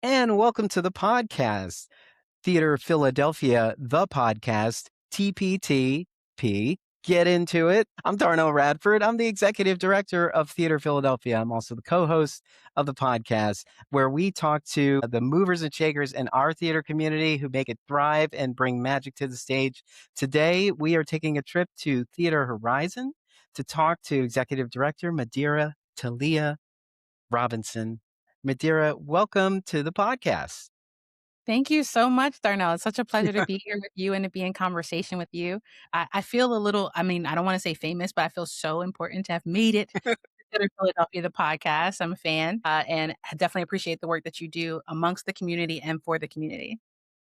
And welcome to the podcast, Theater Philadelphia, the podcast, TPTP. Get into it. I'm Darnell Radford. I'm the executive director of Theater Philadelphia. I'm also the co-host of the podcast, where we talk to the movers and shakers in our theater community who make it thrive and bring magic to the stage. Today, we are taking a trip to Theater Horizon to talk to executive director Mydera Taliah Robinson. Mydera, welcome to the podcast. Thank you so much, Darnell. It's such a pleasure to be here with you and to be in conversation with you. I feel a little, I mean, I don't want to say famous, but I feel so important to have made it to Philadelphia, the podcast. I'm a fan and I definitely appreciate the work that you do amongst the community and for the community.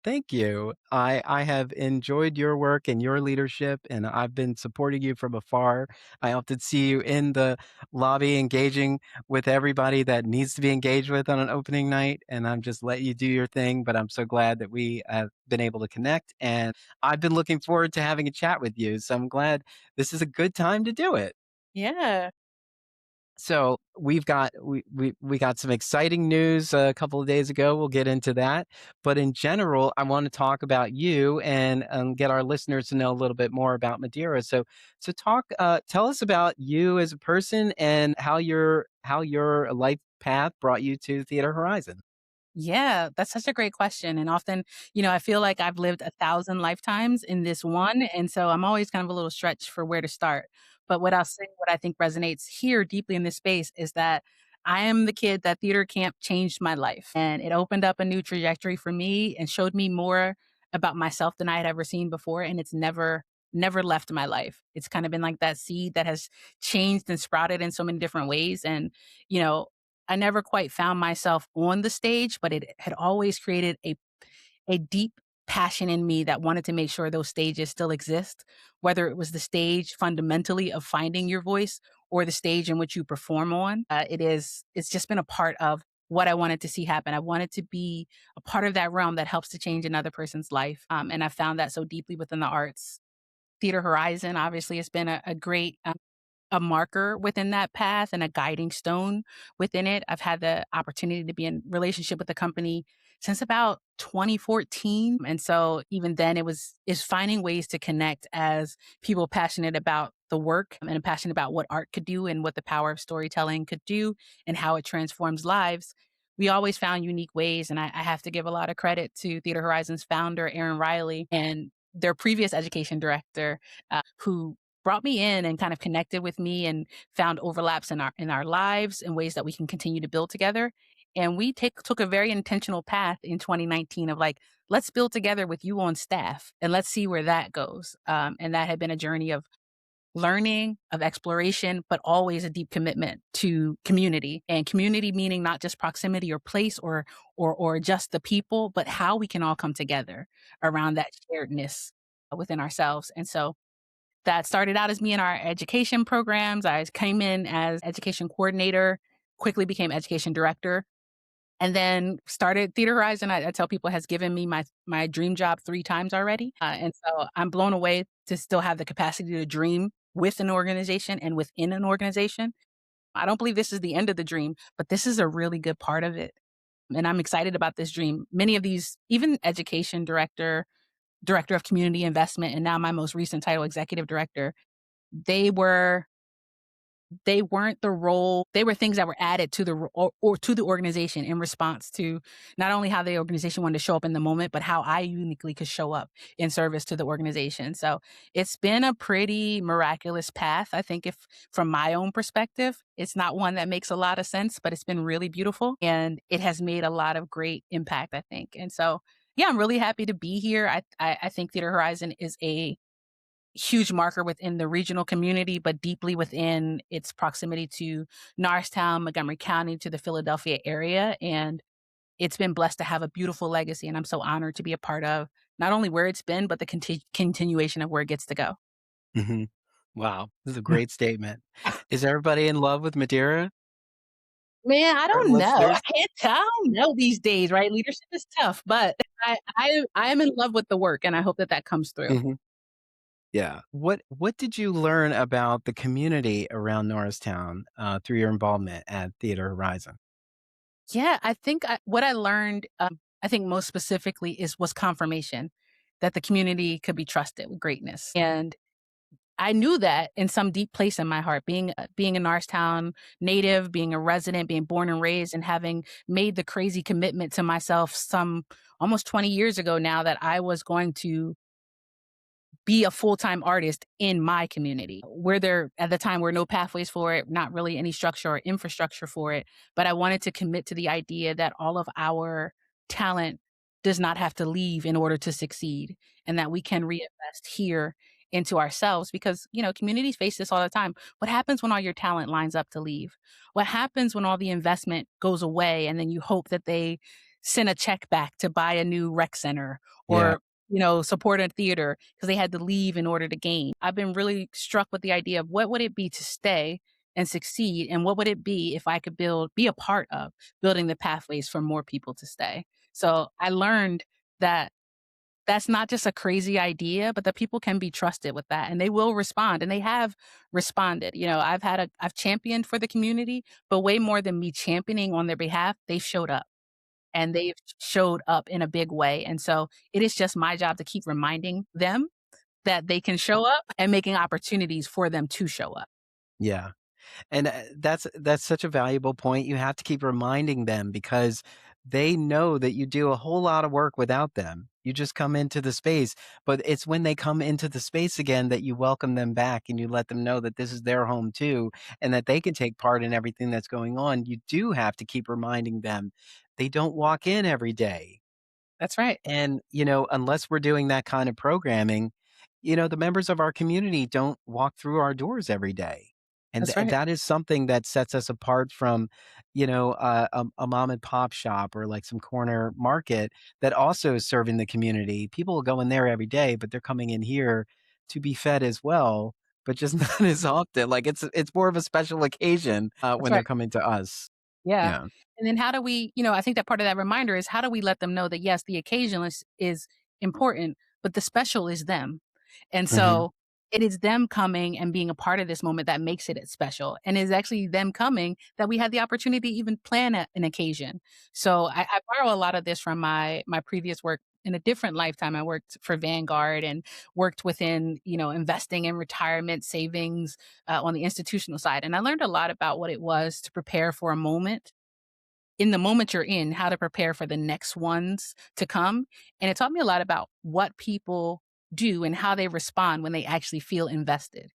Thank you. I have enjoyed your work and your leadership, and I've been supporting you from afar. I often see you in the lobby engaging with everybody that needs to be engaged with on an opening night, and I'm just letting you do your thing. But I'm so glad that we have been able to connect, and I've been looking forward to having a chat with you. So I'm glad this is a good time to do it. Yeah. So we got some exciting news a couple of days ago. We'll get into that, but in general, I want to talk about you and get our listeners to know a little bit more about Madeira. So tell us about you as a person and how your life path brought you to Theater Horizon. Yeah, that's such a great question. And often, I feel like I've lived 1,000 lifetimes in this one. And so I'm always kind of a little stretched for where to start. But what I'll say, what I think resonates here deeply in this space is that I am the kid that theater camp changed my life. And it opened up a new trajectory for me and showed me more about myself than I had ever seen before. And it's never left my life. It's kind of been like that seed that has changed and sprouted in so many different ways. And, you know, I never quite found myself on the stage, but it had always created a deep passion in me that wanted to make sure those stages still exist, whether it was the stage fundamentally of finding your voice or the stage in which you perform on. It's just been a part of what I wanted to see happen. I wanted to be a part of that realm that helps to change another person's life. And I found that so deeply within the arts. Theater Horizon obviously has been a great a marker within that path and a guiding stone within it. I've had the opportunity to be in relationship with the company since about 2014. And so even then is finding ways to connect as people passionate about the work and passionate about what art could do and what the power of storytelling could do and how it transforms lives. We always found unique ways. And I have to give a lot of credit to Theater Horizon's founder, Aaron Riley, and their previous education director, who brought me in and kind of connected with me and found overlaps in our lives and ways that we can continue to build together. And we took a very intentional path in 2019 of like, let's build together with you on staff and let's see where that goes. And that had been a journey of learning, of exploration, but always a deep commitment to community, and community meaning not just proximity or place or just the people, but how we can all come together around that sharedness within ourselves. And so that started out as me in our education programs. I came in as education coordinator, quickly became education director, and then started Theater Horizon. I tell people has given me my dream job 3 times already. And so I'm blown away to still have the capacity to dream with an organization and within an organization. I don't believe this is the end of the dream, but this is a really good part of it. And I'm excited about this dream. Many of these, even education director, director of community investment, and now my most recent title, executive director, they were they weren't the role. They were things that were added to or to the organization in response to not only how the organization wanted to show up in the moment, but how I uniquely could show up in service to the organization. So it's been a pretty miraculous path. I think if from my own perspective, it's not one that makes a lot of sense, but it's been really beautiful and it has made a lot of great impact, I think. And so, yeah, I'm really happy to be here. I think Theater Horizon is a huge marker within the regional community, but deeply within its proximity to Norristown, Montgomery County, to the Philadelphia area. And it's been blessed to have a beautiful legacy. And I'm so honored to be a part of not only where it's been, but the continuation of where it gets to go. Hmm. Wow, this is a great statement. Is everybody in love with Madeira? Man, I Our don't know. listeners? I can't tell. I don't know these days, right? Leadership is tough, but I am in love with the work and I hope that that comes through. Yeah. What did you learn about the community around Norristown, through your involvement at Theater Horizon? Yeah, I think what I learned, I think most specifically was confirmation that the community could be trusted with greatness. And I knew that in some deep place in my heart, being a Norristown native, being a resident, being born and raised, and having made the crazy commitment to myself some almost 20 years ago now that I was going to be a full-time artist in my community, where there at the time were no pathways for it, not really any structure or infrastructure for it. But I wanted to commit to the idea that all of our talent does not have to leave in order to succeed, and that we can reinvest here into ourselves because, communities face this all the time. What happens when all your talent lines up to leave? What happens when all the investment goes away and then you hope that they send a check back to buy a new rec center Yeah. or support a theater because they had to leave in order to gain. I've been really struck with the idea of what would it be to stay and succeed, and what would it be if I could be a part of building the pathways for more people to stay. So I learned that that's not just a crazy idea, but that people can be trusted with that and they will respond and they have responded. I've championed for the community, but way more than me championing on their behalf, they've showed up and they've showed up in a big way. And so it is just my job to keep reminding them that they can show up and making opportunities for them to show up. Yeah. And, that's such a valuable point. You have to keep reminding them because they know that you do a whole lot of work without them. You just come into the space, but it's when they come into the space again that you welcome them back and you let them know that this is their home too, and that they can take part in everything that's going on. You do have to keep reminding them. They don't walk in every day. That's right. And, unless we're doing that kind of programming, the members of our community don't walk through our doors every day. And That's right. that is something that sets us apart from, a mom and pop shop or like some corner market that also is serving the community. People will go in there every day, but they're coming in here to be fed as well, but just not as often. Like it's more of a special occasion That's when they're right. coming to us. Yeah. Yeah. And then how do we, I think that part of that reminder is how do we let them know that yes, the occasional is important, but the special is them. And Hmm. so it is them coming and being a part of this moment that makes it special. And it's actually them coming that we had the opportunity to even plan an occasion. So I borrow a lot of this from my previous work. In a different lifetime, I worked for Vanguard and worked within, investing in retirement savings on the institutional side. And I learned a lot about what it was to prepare for a moment in the moment you're in, how to prepare for the next ones to come. And it taught me a lot about what people do and how they respond when they actually feel invested.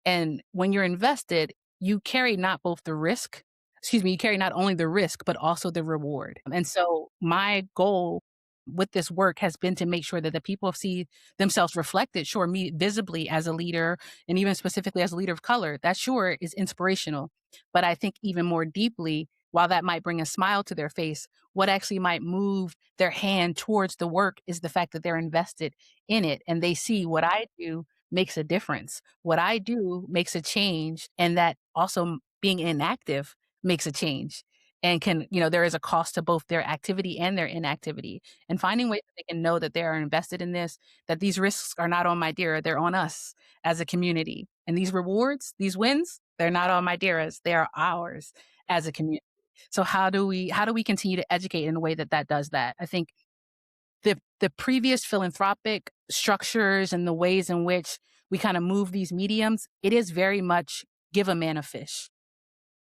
And when you're invested, you carry not both the risk, excuse me, you carry not only the risk, but also the reward. And so my goal with this work has been to make sure that the people see themselves reflected, sure, me visibly as a leader and even specifically as a leader of color. That sure is inspirational. But I think even more deeply, while that might bring a smile to their face, what actually might move their hand towards the work is the fact that they're invested in it and they see what I do makes a difference. What I do makes a change, and that also being inactive makes a change. And there is a cost to both their activity and their inactivity. And finding ways that they can know that they are invested in this, that these risks are not on Mydera, they're on us as a community. And these rewards, these wins, they're not on Mydera's, they are ours as a community. So how do we continue to educate in a way that does that? I think the previous philanthropic structures and the ways in which we kind of move these mediums, it is very much give a man a fish.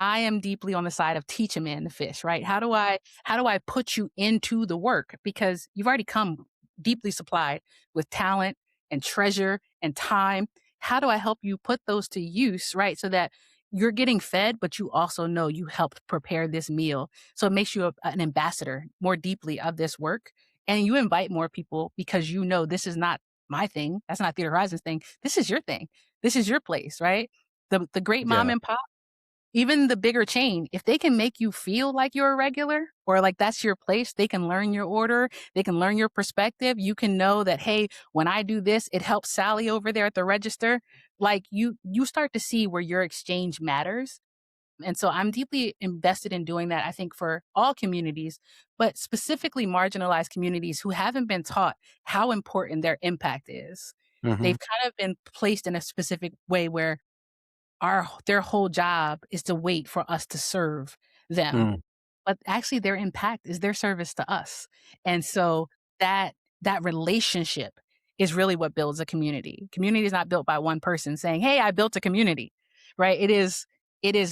I am deeply on the side of teach a man to fish, right? How do I put you into the work? Because you've already come deeply supplied with talent and treasure and time. How do I help you put those to use, right? So that you're getting fed, but you also know you helped prepare this meal. So it makes you an ambassador more deeply of this work. And you invite more people because you know this is not my thing. That's not Theater Horizon's thing. This is your thing. This is your place, right? The great mom Yeah. and pop, even the bigger chain, if they can make you feel like you're a regular or like that's your place, they can learn your order, they can learn your perspective. You can know that, hey, when I do this, it helps Sally over there at the register. Like you start to see where your exchange matters. And so I'm deeply invested in doing that, I think, for all communities, but specifically marginalized communities who haven't been taught how important their impact is. Mhm. They've kind of been placed in a specific way where their whole job is to wait for us to serve them. Mm. But actually their impact is their service to us. And so that that relationship is really what builds a community. Community is not built by one person saying, "Hey, I built a community." Right? It is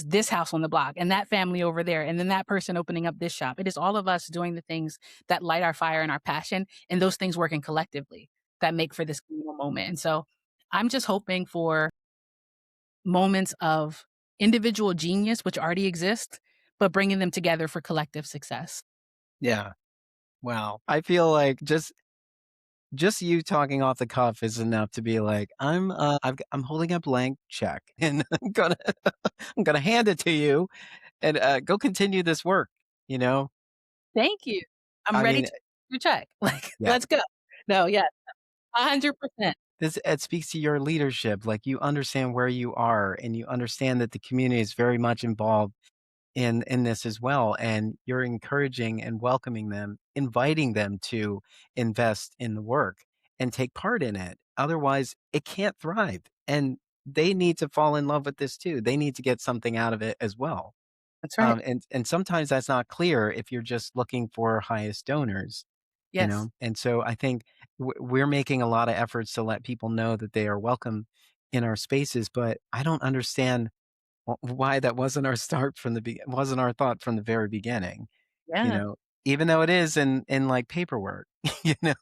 this house on the block and that family over there and then that person opening up this shop. It is all of us doing the things that light our fire and our passion and those things working collectively that make for this communal moment. And so I'm just hoping for moments of individual genius, which already exist, but bringing them together for collective success. Yeah. Wow. I feel like just you talking off the cuff is enough to be like, I'm holding a blank check and I'm gonna hand it to you and go continue this work, you know? Thank you. I'm I ready mean, to your check. Like, yeah. let's go. No, yeah, 100%. This it speaks to your leadership. Like you understand where you are and you understand that the community is very much involved in this as well. And you're encouraging and welcoming them, inviting them to invest in the work and take part in it. Otherwise, it can't thrive. And they need to fall in love with this too. They need to get something out of it as well. That's right. And sometimes that's not clear if you're just looking for highest donors, you Yes. know? And so I think we're making a lot of efforts to let people know that they are welcome in our spaces, but I don't understand why that wasn't our start from the wasn't our thought from the very beginning, you Yeah. know? Even though it is in like paperwork, you know?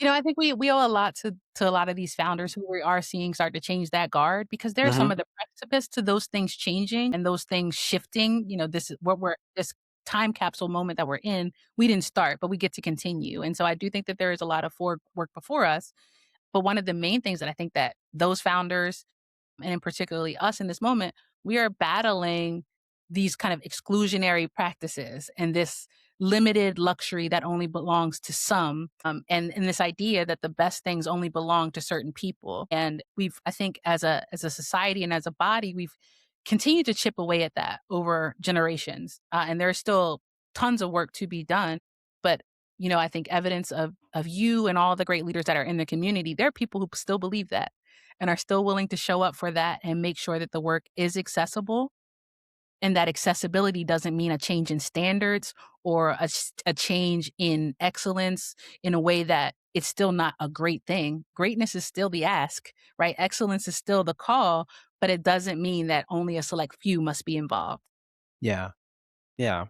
I think we owe a lot to a lot of these founders who we are seeing start to change that guard because they're some Mhm. of the precipice to those things changing and those things shifting. This is what we're this time capsule moment that we're in, we didn't start, but we get to continue. And so I do think that there is a lot of work before us. But one of the main things that I think that those founders and in particularly us in this moment, we are battling these kind of exclusionary practices and this limited luxury that only belongs to some, and this idea that the best things only belong to certain people. And I think, as a society and as a body, we've continued to chip away at that over generations, and there's still tons of work to be done. But I think evidence of you and all the great leaders that are in the community, there are people who still believe that and are still willing to show up for that and make sure that the work is accessible. And that accessibility doesn't mean a change in standards or a change in excellence in a way that it's still not a great thing. Greatness is still the ask, right? Excellence is still the call, but it doesn't mean that only a select few must be involved. Yeah. Yeah.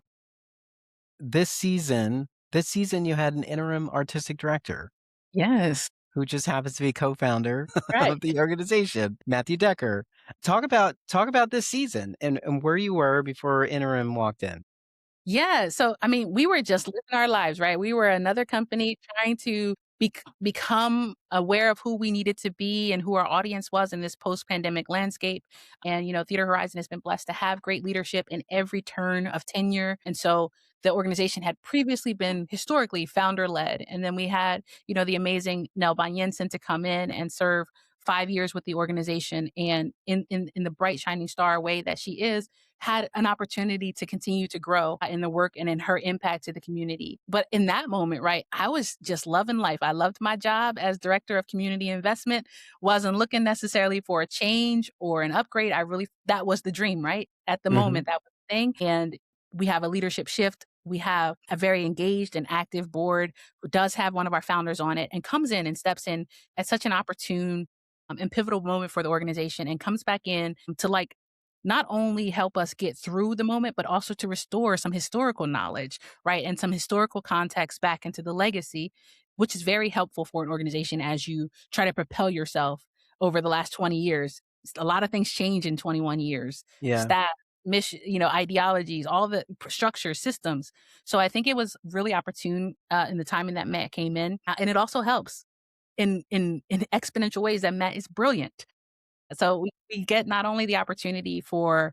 This season you had an interim artistic director Yes. who just happens to be co-founder Right. of the organization, Matthew Decker. Talk about this season and where you were before interim walked in. Yeah. So, I mean, we were just living our lives, right? We were another company trying to become aware of who we needed to be and who our audience was in this post pandemic landscape. And, Theater Horizon has been blessed to have great leadership in every turn of tenure. And so the organization had previously been historically founder led. And then we had, the amazing Nell Yensen to come in and serve 5 years with the organization. And in the bright, shining star way that she is, had an opportunity to continue to grow in the work and in her impact to the community. But in that moment, right, I was just loving life. I loved my job as director of community investment, wasn't looking necessarily for a change or an upgrade. That was the dream, right? At the Mhm. moment, that was the thing. And we have a leadership shift. We have a very engaged and active board who does have one of our founders on it and comes in and steps in at such an opportune and pivotal moment for the organization and comes back in to not only help us get through the moment, but also to restore some historical knowledge, right? And some historical context back into the legacy, which is very helpful for an organization as you try to propel yourself over the last 20 years. A lot of things change in 21 years. Yeah. Staff, mission, ideologies, all the structures, systems. So I think it was really opportune in the timing that Matt came in. And it also helps in exponential ways that Matt is brilliant. So we get not only the opportunity for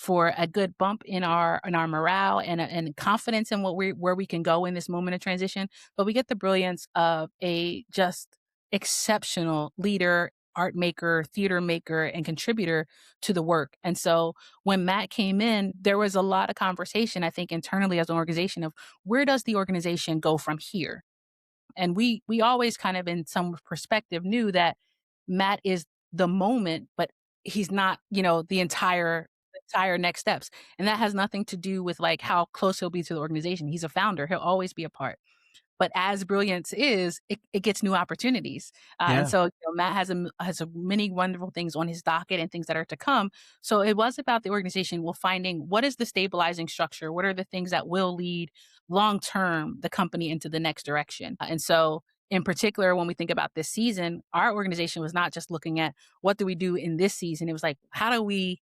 a good bump in our morale and confidence in where we can go in this moment of transition, but we get the brilliance of a just exceptional leader, art maker, theater maker, and contributor to the work. And so when Matt came in, there was a lot of conversation, I think, internally as an organization of where does the organization go from here? And we always kind of in some perspective knew that Matt is the moment, but he's not, the entire next steps. And that has nothing to do with like how close he'll be to the organization. He's a founder. He'll always be a part. But as brilliance is, it gets new opportunities, and Yeah. so Matt has many wonderful things on his docket and things that are to come. So it was about the organization. Well, finding what is the stabilizing structure, what are the things that will lead long term the company into the next direction, and so. In particular, when we think about this season, our organization was not just looking at what do we do in this season. It was like, how do we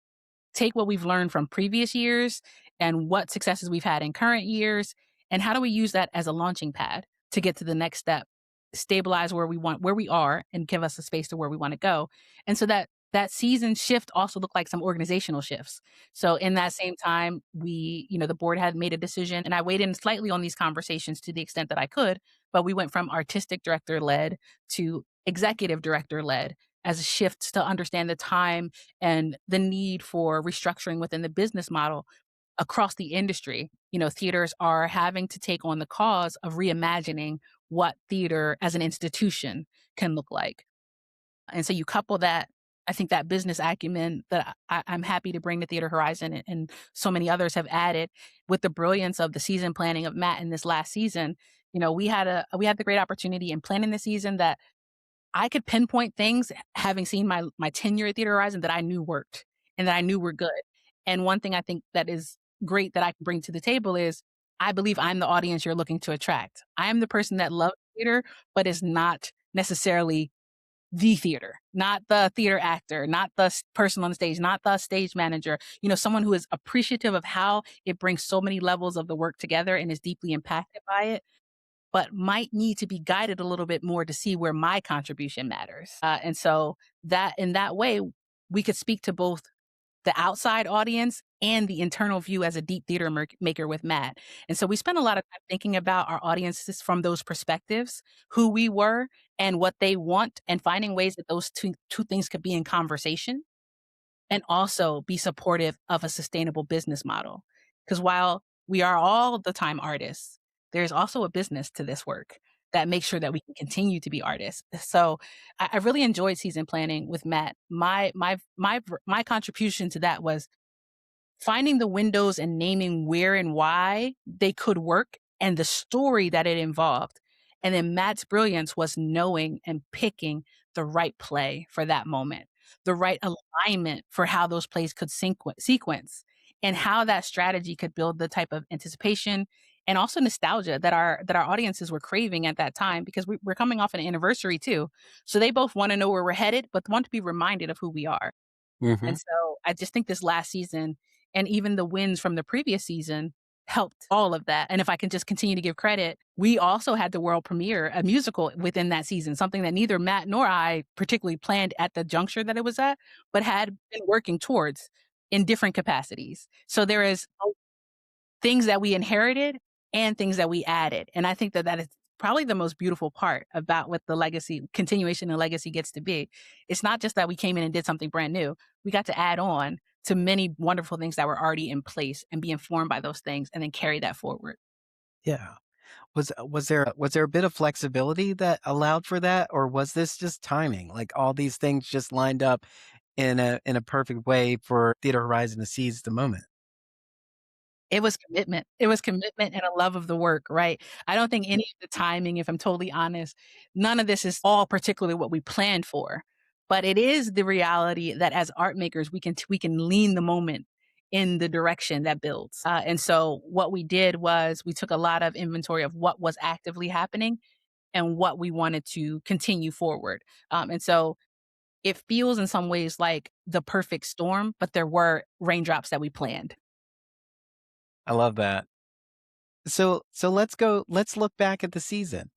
take what we've learned from previous years and what successes we've had in current years, and how do we use that as a launching pad to get to the next step, stabilize where we are, and give us a space to where we want to go. And so that season shift also looked like some organizational shifts. So in that same time, the board had made a decision, and I weighed in slightly on these conversations to the extent that I could, but we went from artistic director led to executive director led as a shift to understand the time and the need for restructuring within the business model across the industry. Theaters are having to take on the cause of reimagining what theater as an institution can look like. And so you couple that, I think that business acumen that I'm happy to bring to Theater Horizon and so many others have added with the brilliance of the season planning of Matt in this last season. We had the great opportunity in planning the season that I could pinpoint things having seen my tenure at Theater Horizon that I knew worked and that I knew were good. And one thing I think that is great that I can bring to the table is I believe I'm the audience you're looking to attract. I am the person that loves theater, but is not necessarily the theater, not the theater actor, not the person on the stage, not the stage manager, someone who is appreciative of how it brings so many levels of the work together and is deeply impacted by it, but might need to be guided a little bit more to see where my contribution matters. And so that in that way, we could speak to both the outside audience and the internal view as a deep theater maker with Matt. And so we spent a lot of time thinking about our audiences from those perspectives, who we were and what they want, and finding ways that those two things could be in conversation and also be supportive of a sustainable business model. Because while we are all the time artists, there's also a business to this work that makes sure that we can continue to be artists. So I really enjoyed season planning with Matt. My contribution to that was finding the windows and naming where and why they could work and the story that it involved. And then Matt's brilliance was knowing and picking the right play for that moment, the right alignment for how those plays could sequence, and how that strategy could build the type of anticipation and also nostalgia that our audiences were craving at that time, because we're coming off an anniversary too. So they both want to know where we're headed, but want to be reminded of who we are. Hmm. And so I just think this last season and even the wins from the previous season helped all of that. And if I can just continue to give credit, we also had the world premiere, a musical within that season, something that neither Matt nor I particularly planned at the juncture that it was at, but had been working towards in different capacities. So there is things that we inherited and things that we added. And I think that is probably the most beautiful part about what the legacy, continuation and legacy gets to be. It's not just that we came in and did something brand new. We got to add on to many wonderful things that were already in place and be informed by those things and then carry that forward. Yeah. Was there a bit of flexibility that allowed for that, or was this just timing? Like all these things just lined up in a perfect way for Theater Horizon to seize the moment. It was commitment. It was commitment and a love of the work, right? I don't think any of the timing, if I'm totally honest, none of this is all particularly what we planned for. But it is the reality that as art makers, we can lean the moment in the direction that builds. And so what we did was we took a lot of inventory of what was actively happening and what we wanted to continue forward. And so it feels in some ways like the perfect storm, but there were raindrops that we planned. I love that. So let's look back at the season.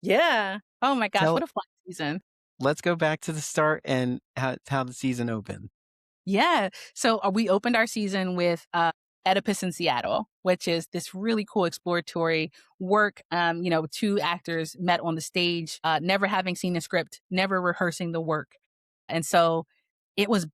Yeah. Oh my gosh, Tell what a fun season. Let's go back to the start and how the season opened. Yeah. So we opened our season with Oedipus in Seattle, which is this really cool exploratory work. Two actors met on the stage, never having seen the script, never rehearsing the work. And so it was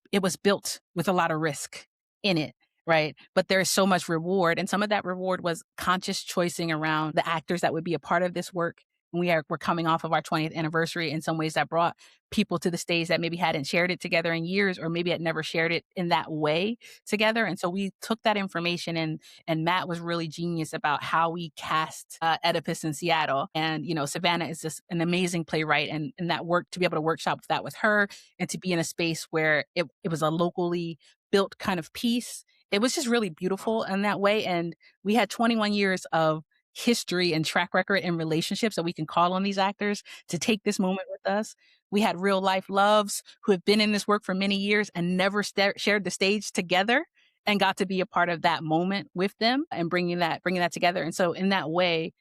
built with a lot of risk in it, right? But there's so much reward. And some of that reward was conscious choicing around the actors that would be a part of this work, we're coming off of our 20th anniversary in some ways that brought people to the stage that maybe hadn't shared it together in years or maybe had never shared it in that way together. And so we took that information and Matt was really genius about how we cast Oedipus in Seattle. And, Savannah is just an amazing playwright and that work to be able to workshop that with her and to be in a space where it was a locally built kind of piece. It was just really beautiful in that way. And we had 21 years of history and track record and relationships that we can call on these actors to take this moment with us. We had real life loves who have been in this work for many years and never shared the stage together and got to be a part of that moment with them and bringing that together. And so in that way,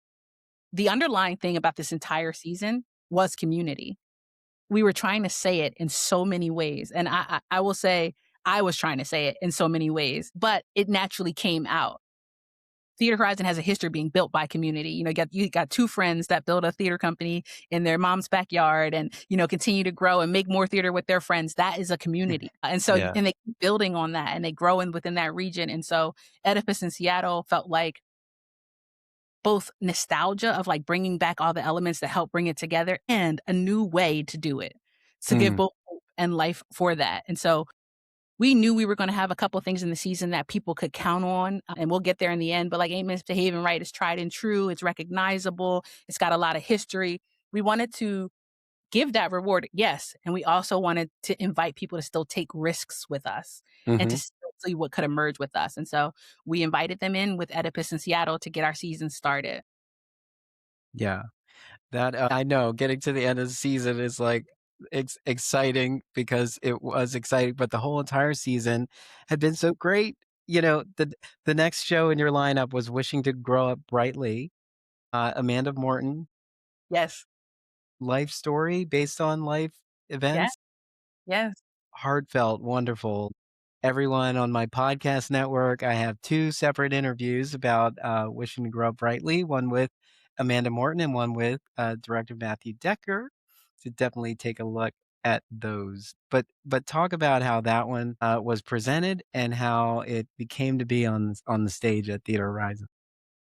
the underlying thing about this entire season was community. We were trying to say it in so many ways. And I will say I was trying to say it in so many ways, but it naturally came out. Theater Horizon has a history of being built by community. You got two friends that build a theater company in their mom's backyard and, continue to grow and make more theater with their friends. That is a community. And so, Yeah. and they keep building on that and they grow within that region. And so Oedipus in Seattle felt like both nostalgia of like bringing back all the elements that help bring it together and a new way to do it, to give Mm. both hope and life for that. And so we knew we were going to have a couple of things in the season that people could count on, and we'll get there in the end. But like Ain't Misbehaving Right, it's tried and true, it's recognizable, it's got a lot of history. We wanted to give that reward, yes, and we also wanted to invite people to still take risks with us and to Mhm. still see what could emerge with us. And so we invited them in with Oedipus in Seattle to get our season started. Yeah. That, I know getting to the end of the season is, like, exciting because it was exciting, but the whole entire season had been so great. The next show in your lineup was Wishing to Grow Up Brightly, Amanda Morton, Yes. life story based on life Yeah. events. Yes. Heartfelt, wonderful. Everyone on my podcast network, I have 2 separate interviews about, Wishing to Grow Up Brightly, one with Amanda Morton and one with, director Matthew Decker. So definitely take a look at those. But talk about how that one, was presented and how it became to be on the stage at Theater Horizon.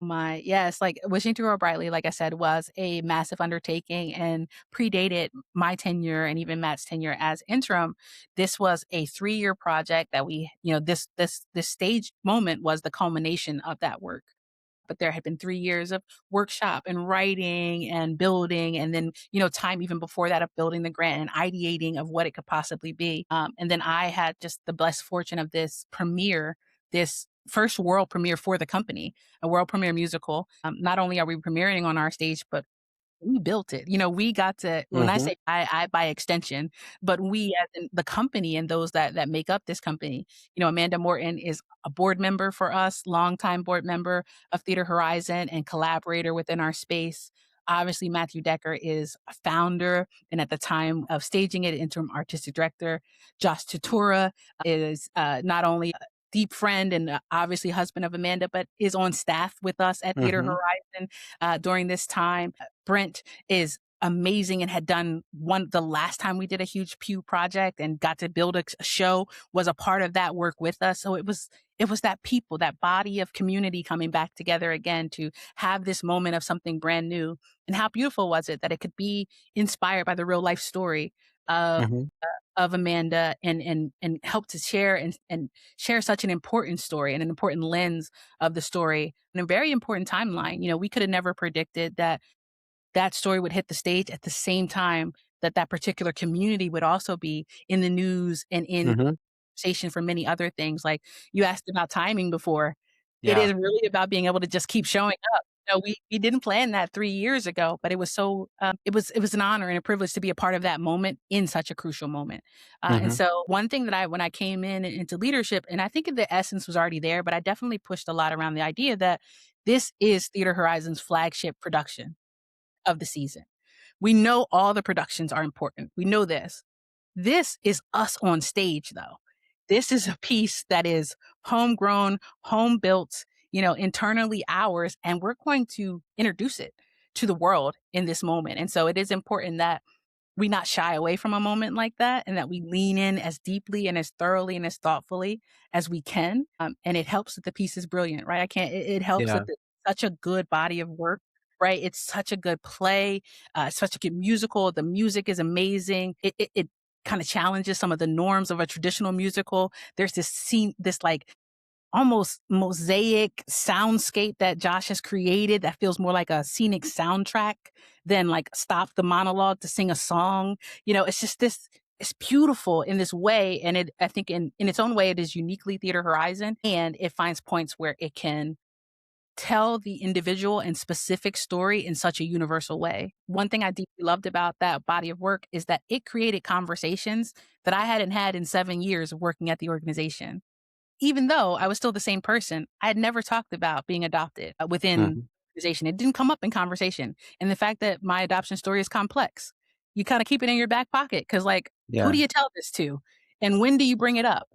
Yes, like Wishing to Grow Brightly, like I said, was a massive undertaking and predated my tenure and even Matt's tenure as interim. This was a 3-year project that this stage moment was the culmination of that work. But there had been 3 years of workshop and writing and building, and then, time even before that of building the grant and ideating of what it could possibly be. And then I had just the blessed fortune of this first world premiere for the company, a world premiere musical. Not only are we premiering on our stage, but we built it. We got to when I Mhm, say I by extension, but we as in the company and those that make up this company. Amanda Morton is a board member for us, longtime board member of Theater Horizon and collaborator within our space. Obviously, Matthew Decker is a founder and at the time of staging it, interim artistic director. Josh Tutura is not only a deep friend and obviously husband of Amanda, but is on staff with us at Theater mhm, Horizon during this time. Brent is amazing and had done the last time we did a huge Pew project and got to build a show was a part of that work with us. So it was that people, that body of community coming back together again to have this moment of something brand new. And how beautiful was it that it could be inspired by the real life story of mhm. of Amanda and help to share and share such an important story and an important lens of the story and a very important timeline. We could have never predicted that story would hit the stage at the same time that that particular community would also be in the news and in Mhm. conversation for many other things. Like you asked about timing before. It Yeah. is really about being able to just keep showing up. We didn't plan that 3 years ago, but it was it was an honor and a privilege to be a part of that moment in such a crucial moment. And Mhm, so one thing that when I came into leadership, and I think the essence was already there, but I definitely pushed a lot around the idea that this is Theater Horizon's flagship production of the season. We know all the productions are important. We know this. This is us on stage, though. This is a piece that is homegrown, home built, internally ours, and we're going to introduce it to the world in this moment. And so it is important that we not shy away from a moment like that and that we lean in as deeply and as thoroughly and as thoughtfully as we can. And it helps that the piece is brilliant, right? I can't, it helps that yeah. such a good body of work right? It's such a good play, such a good musical. The music is amazing. It kind of challenges some of the norms of a traditional musical. There's this scene, this like almost mosaic soundscape that Josh has created that feels more like a scenic soundtrack than like stop the monologue to sing a song. It's just this it's beautiful in this way. And I think in its own way, it is uniquely Theater Horizon, and it finds points where it can tell the individual and specific story in such a universal way. One thing I deeply loved about that body of work is that it created conversations that I hadn't had in 7 years of working at the organization. Even though I was still the same person, I had never talked about being adopted within Mhm. the organization. It didn't come up in conversation. And the fact that my adoption story is complex, you kind of keep it in your back pocket because, like, who Yeah. do you tell this to? And when do you bring it up?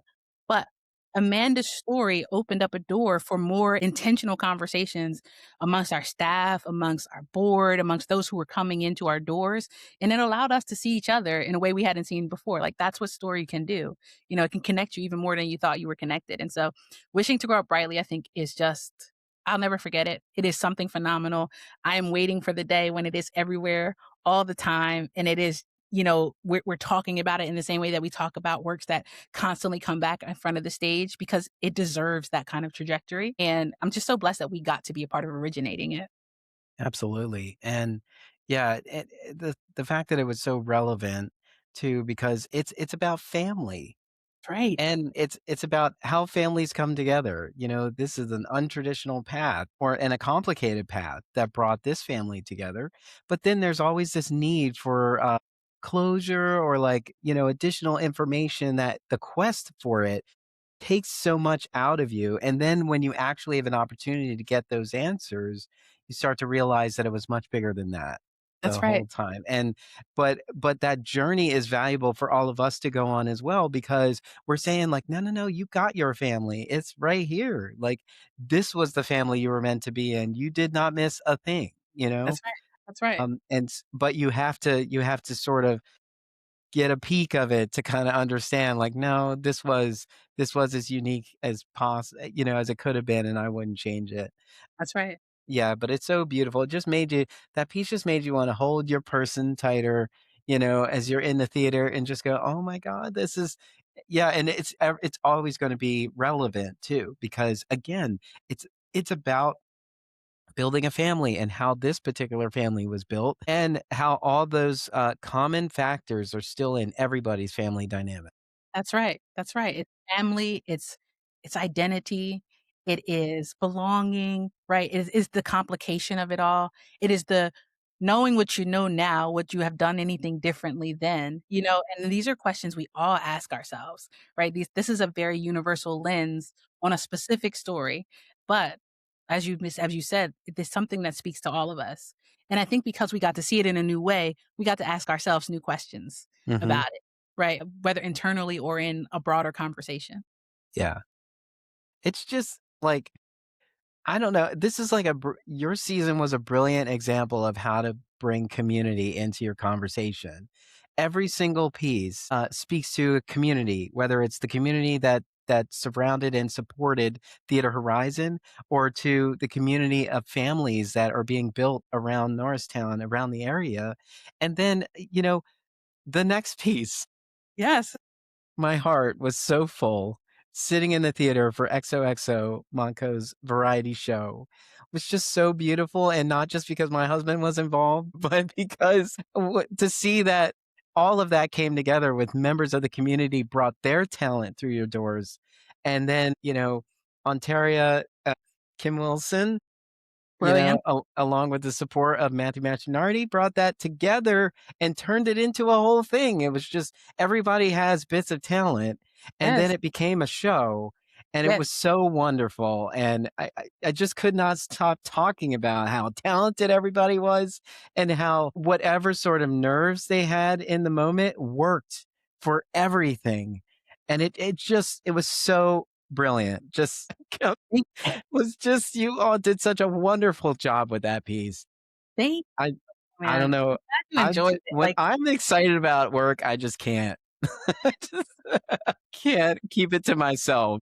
But Amanda's story opened up a door for more intentional conversations amongst our staff, amongst our board, amongst those who were coming into our doors. And it allowed us to see each other in a way we hadn't seen before. Like, that's what story can do. It can connect you even more than you thought you were connected. And so, Wishing to Grow Up Brightly, I think, is just, I'll never forget it. It is something phenomenal. I am waiting for the day when it is everywhere all the time. And it is, we're talking about it in the same way that we talk about works that constantly come back in front of the stage because it deserves that kind of trajectory. And I'm just so blessed that we got to be a part of originating it. Absolutely. And yeah, the fact that it was so relevant too, because it's about family. Right. And it's about how families come together. This is an untraditional path and a complicated path that brought this family together. But then there's always this need for closure or additional information that the quest for it takes so much out of you. And then when you actually have an opportunity to get those answers, you start to realize that it was much bigger than that the That's right. whole time. And but that journey is valuable for all of us to go on as well because we're saying like, no, no, no, you got your family. It's right here. Like this was the family you were meant to be in. You did not miss a thing, you know? That's right. That's right. But you have to sort of get a peek of it to kinda understand, like, no, this was as unique as as it could have been, and I wouldn't change it. That's right. Yeah, but it's so beautiful. It just made you that piece just made you wanna hold your person tighter, as you're in the theater and just go, "Oh my god, this is." Yeah, and it's always gonna be relevant too because, again, it's about building a family and how this particular family was built and how all those common factors are still in everybody's family dynamic. That's right. That's right. It's family, it's identity, it is belonging, right? It is the complication of it all. It is the knowing what you know now, would you have done anything differently then? And these are questions we all ask ourselves, right? This is a very universal lens on a specific story, but as you said, it is something that speaks to all of us. And I think because we got to see it in a new way, we got to ask ourselves new questions Hmm. about it. Right, whether internally or in a broader conversation. Yeah, it's just like I don't know. This is like your season was a brilliant example of how to bring community into your conversation. Every single piece speaks to a community, whether it's the community that surrounded and supported Theater Horizon, or to the community of families that are being built around Norristown, around the area, and then the next piece. Yes, My heart was so full sitting in the theater for XOXO Monco's variety show. It was just so beautiful, and not just because my husband was involved, but because to see that all of that came together with members of the community brought their talent through your doors. And then, Ontaria, Kim Wilson, brilliant. along with the support of Matthew Machinardi, brought that together and turned it into a whole thing. It was just everybody has bits of talent, and then Yes, it became a show, and it yes, was so wonderful. And I just could not stop talking about how talented everybody was, and how whatever sort of nerves they had in the moment worked for everything. And it was so brilliant. Just thank was just you all did such a wonderful job with that piece. thank I you, I don't man. I'm know. glad you enjoyed it, When like I'm excited about work, I just can't. I just can't keep it to myself.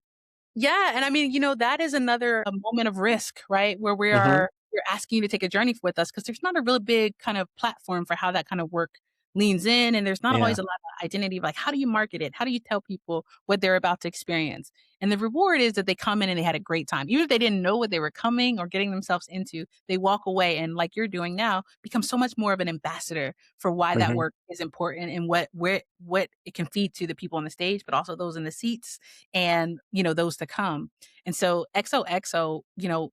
yeah, and I mean, that is another a moment of risk, right? Where we Mhm. are we're asking you to take a journey with us because there's not a really big kind of platform for how that kind of work leans in, and there's not Yeah. always a lot of identity of like, how do you market it? How do you tell people what they're about to experience? And the reward is that they come in and they had a great time. Even if they didn't know what they were coming or getting themselves into, they walk away and like you're doing now, become so much more of an ambassador for why that Mhm. work is important and what it can feed to the people on the stage, but also those in the seats and, those to come. And so XOXO,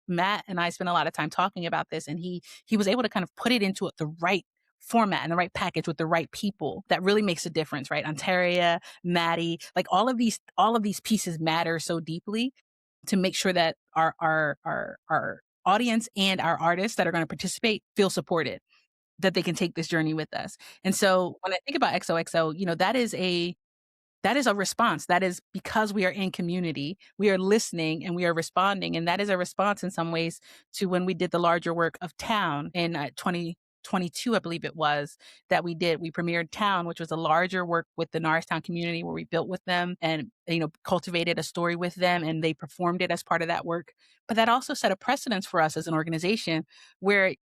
Matt and I spent a lot of time talking about this, and he was able to kind of put it into the right format and the right package with the right people that really makes a difference, right? Ontaria, Maddie, like all of these pieces matter so deeply to make sure that our audience and our artists that are going to participate feel supported, that they can take this journey with us. And so when I think about XOXO, that is a response. That is because we are in community, we are listening and we are responding. And that is a response in some ways to when we did the larger work of Town in 2022, I believe it was, that we did. We premiered Town, which was a larger work with the Norristown community where we built with them and, cultivated a story with them and they performed it as part of that work. But that also set a precedence for us as an organization where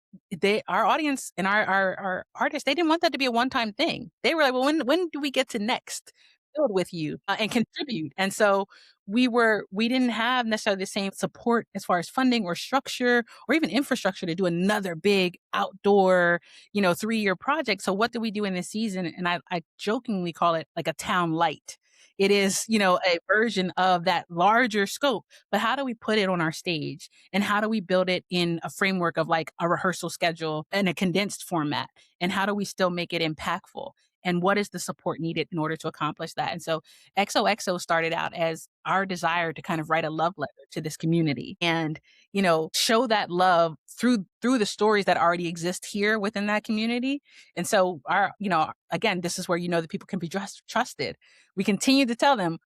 our audience and our artists, they didn't want that to be a one-time thing. They were like, well, when do we get to next build with you, and contribute. And so we didn't have necessarily the same support as far as funding or structure or even infrastructure to do another big outdoor, 3-year project. So what do we do in this season? And I jokingly call it like a town light. It is, a version of that larger scope, but how do we put it on our stage? And how do we build it in a framework of like a rehearsal schedule and a condensed format? And how do we still make it impactful? And what is the support needed in order to accomplish that? And so XOXO started out as our desire to kind of write a love letter to this community and, show that love through the stories that already exist here within that community. And so again, this is where that people can be trusted. We continue to tell them,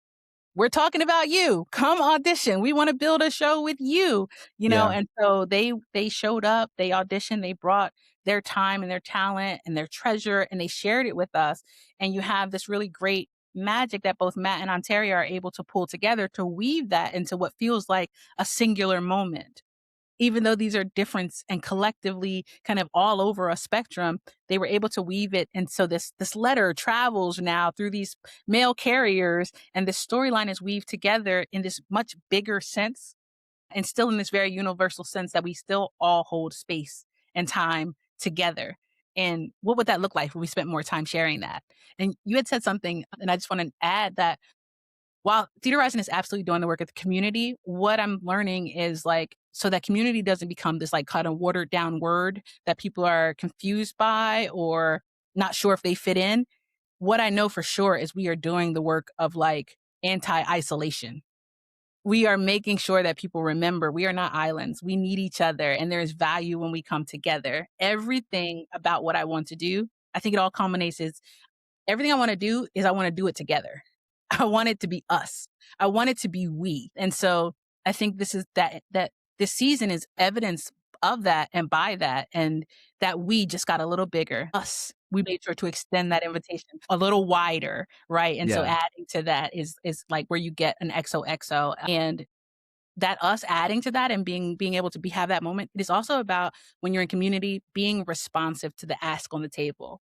we're talking about you. Come audition. We want to build a show with you, Yeah. and so they showed up, they auditioned, they brought their time and their talent and their treasure and they shared it with us. And you have this really great magic that both Matt and Ontario are able to pull together to weave that into what feels like a singular moment. Even though these are different and collectively kind of all over a spectrum, they were able to weave it. And so this letter travels now through these mail carriers, and this storyline is weaved together in this much bigger sense, and still in this very universal sense that we still all hold space and time together. And what would that look like if we spent more time sharing that? And you had said something, and I just want to add that while Theater Rising is absolutely doing the work of the community, what I'm learning is like, so that community doesn't become this like kind of watered down word that people are confused by or not sure if they fit in. What I know for sure is we are doing the work of like anti isolation. We are making sure that people remember we are not islands. We need each other and there is value when we come together. Everything about what I want to do, I think it all culminates is everything I wanna do is I wanna do it together. I want it to be us. I want it to be we. And so I think this is that this season is evidence of that and by that, and that we just got a little bigger. Us. We made sure to extend that invitation a little wider, right? And so Yeah. adding to that is like where you get an XOXO and that us adding to that and being able to have that moment, it is also about when you're in community, being responsive to the ask on the table.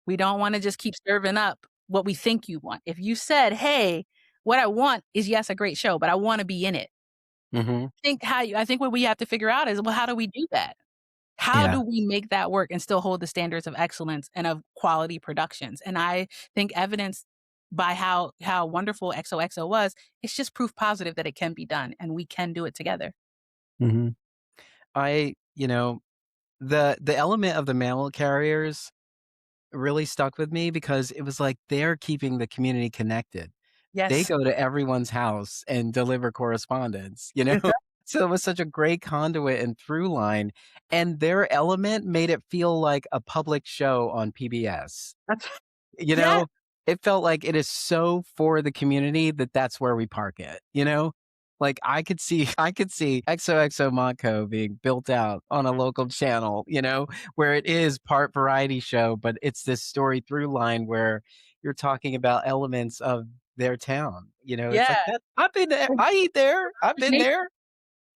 We don't wanna just keep serving up what we think you want. If you said, "Hey, what I want is, yes, a great show, but I wanna be in it." Mhm. I think what we have to figure out is, well, how do we do that? How Yeah. do we make that work and still hold the standards of excellence and of quality productions? And I think evidence by how wonderful XOXO was, it's just proof positive that it can be done and we can do it together. Mhm. I you know, the element of the mail carriers really stuck with me because it was like they're keeping the community connected. They Yes. go to everyone's house and deliver correspondence, you know? So it was such a great conduit and through line, and their element made it feel like a public show on PBS. That's You yeah, know, it felt like it is so for the community that that's where we park it, you know? Like, I could see XOXO Monco being built out on a local channel, where it is part variety show, but it's this story through line where you're talking about elements of their town, it's like yeah. that I've been there, I eat there, I've been there.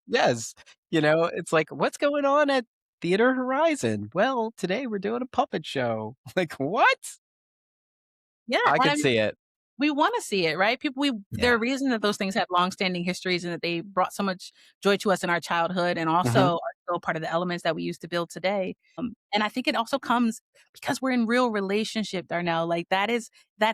Yes. It's like, "What's going on at Theater Horizon?" "Well, today we're doing a puppet show." Like, "What?" Yeah, I and could I mean, see it. we wanna see it, right? There Yeah. are reasons that those things have long-standing histories and that they brought so much joy to us in our childhood and Mhm. also are still part of the elements that we use to build today. And I think it also comes because we're in real relationship, Darnell, like, that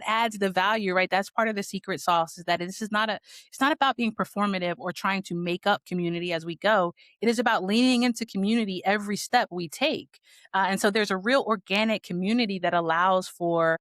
adds the value, right? That's part of the secret sauce is that this is not a it's not about being performative or trying to make up community as we go. It is about leaning into community every step we take. And so there's a real organic community that allows for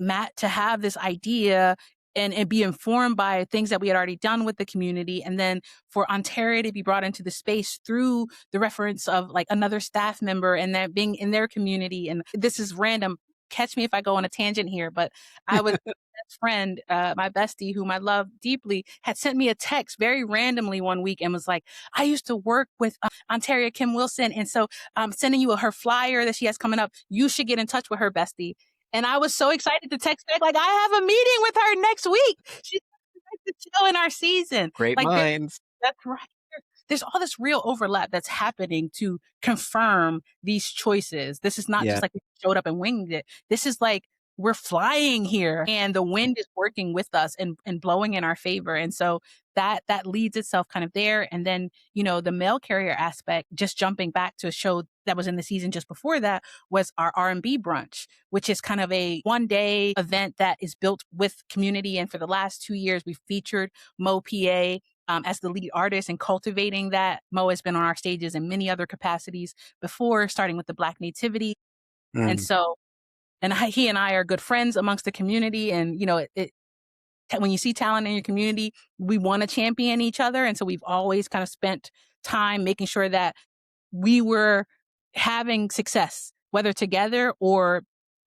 Matt to have this idea and be informed by things that we had already done with the community. And then for Ontario to be brought into the space through the reference of like another staff member and that being in their community. And this is random. Catch me if I go on a tangent here, but I was best friend, my bestie, whom I love deeply, had sent me a text very randomly one week and was like, I used to work with Ontario Kim Wilson. And so I'm sending you her flyer that she has coming up. You should get in touch with her, bestie. And I was so excited to text back, like, I have a meeting with her next week. She's the show in our season. Great Like, minds. that's right. There's all this real overlap that's happening to confirm these choices. This is not Yeah. just like we showed up and winged it. This is like we're flying here and the wind is working with us and blowing in our favor. And so that leads itself kind of there. And then, the mail carrier aspect, just jumping back to a show that was in the season just before that was our R&B brunch, which is kind of a one-day event that is built with community. And for the last 2 years, we've featured Mo PA as the lead artist and cultivating that. Mo has been on our stages in many other capacities before, starting with the Black Nativity. And Mm. so, he and I are good friends amongst the community. And, when you see talent in your community, we want to champion each other. And so we've always kind of spent time making sure that we were having success, whether together or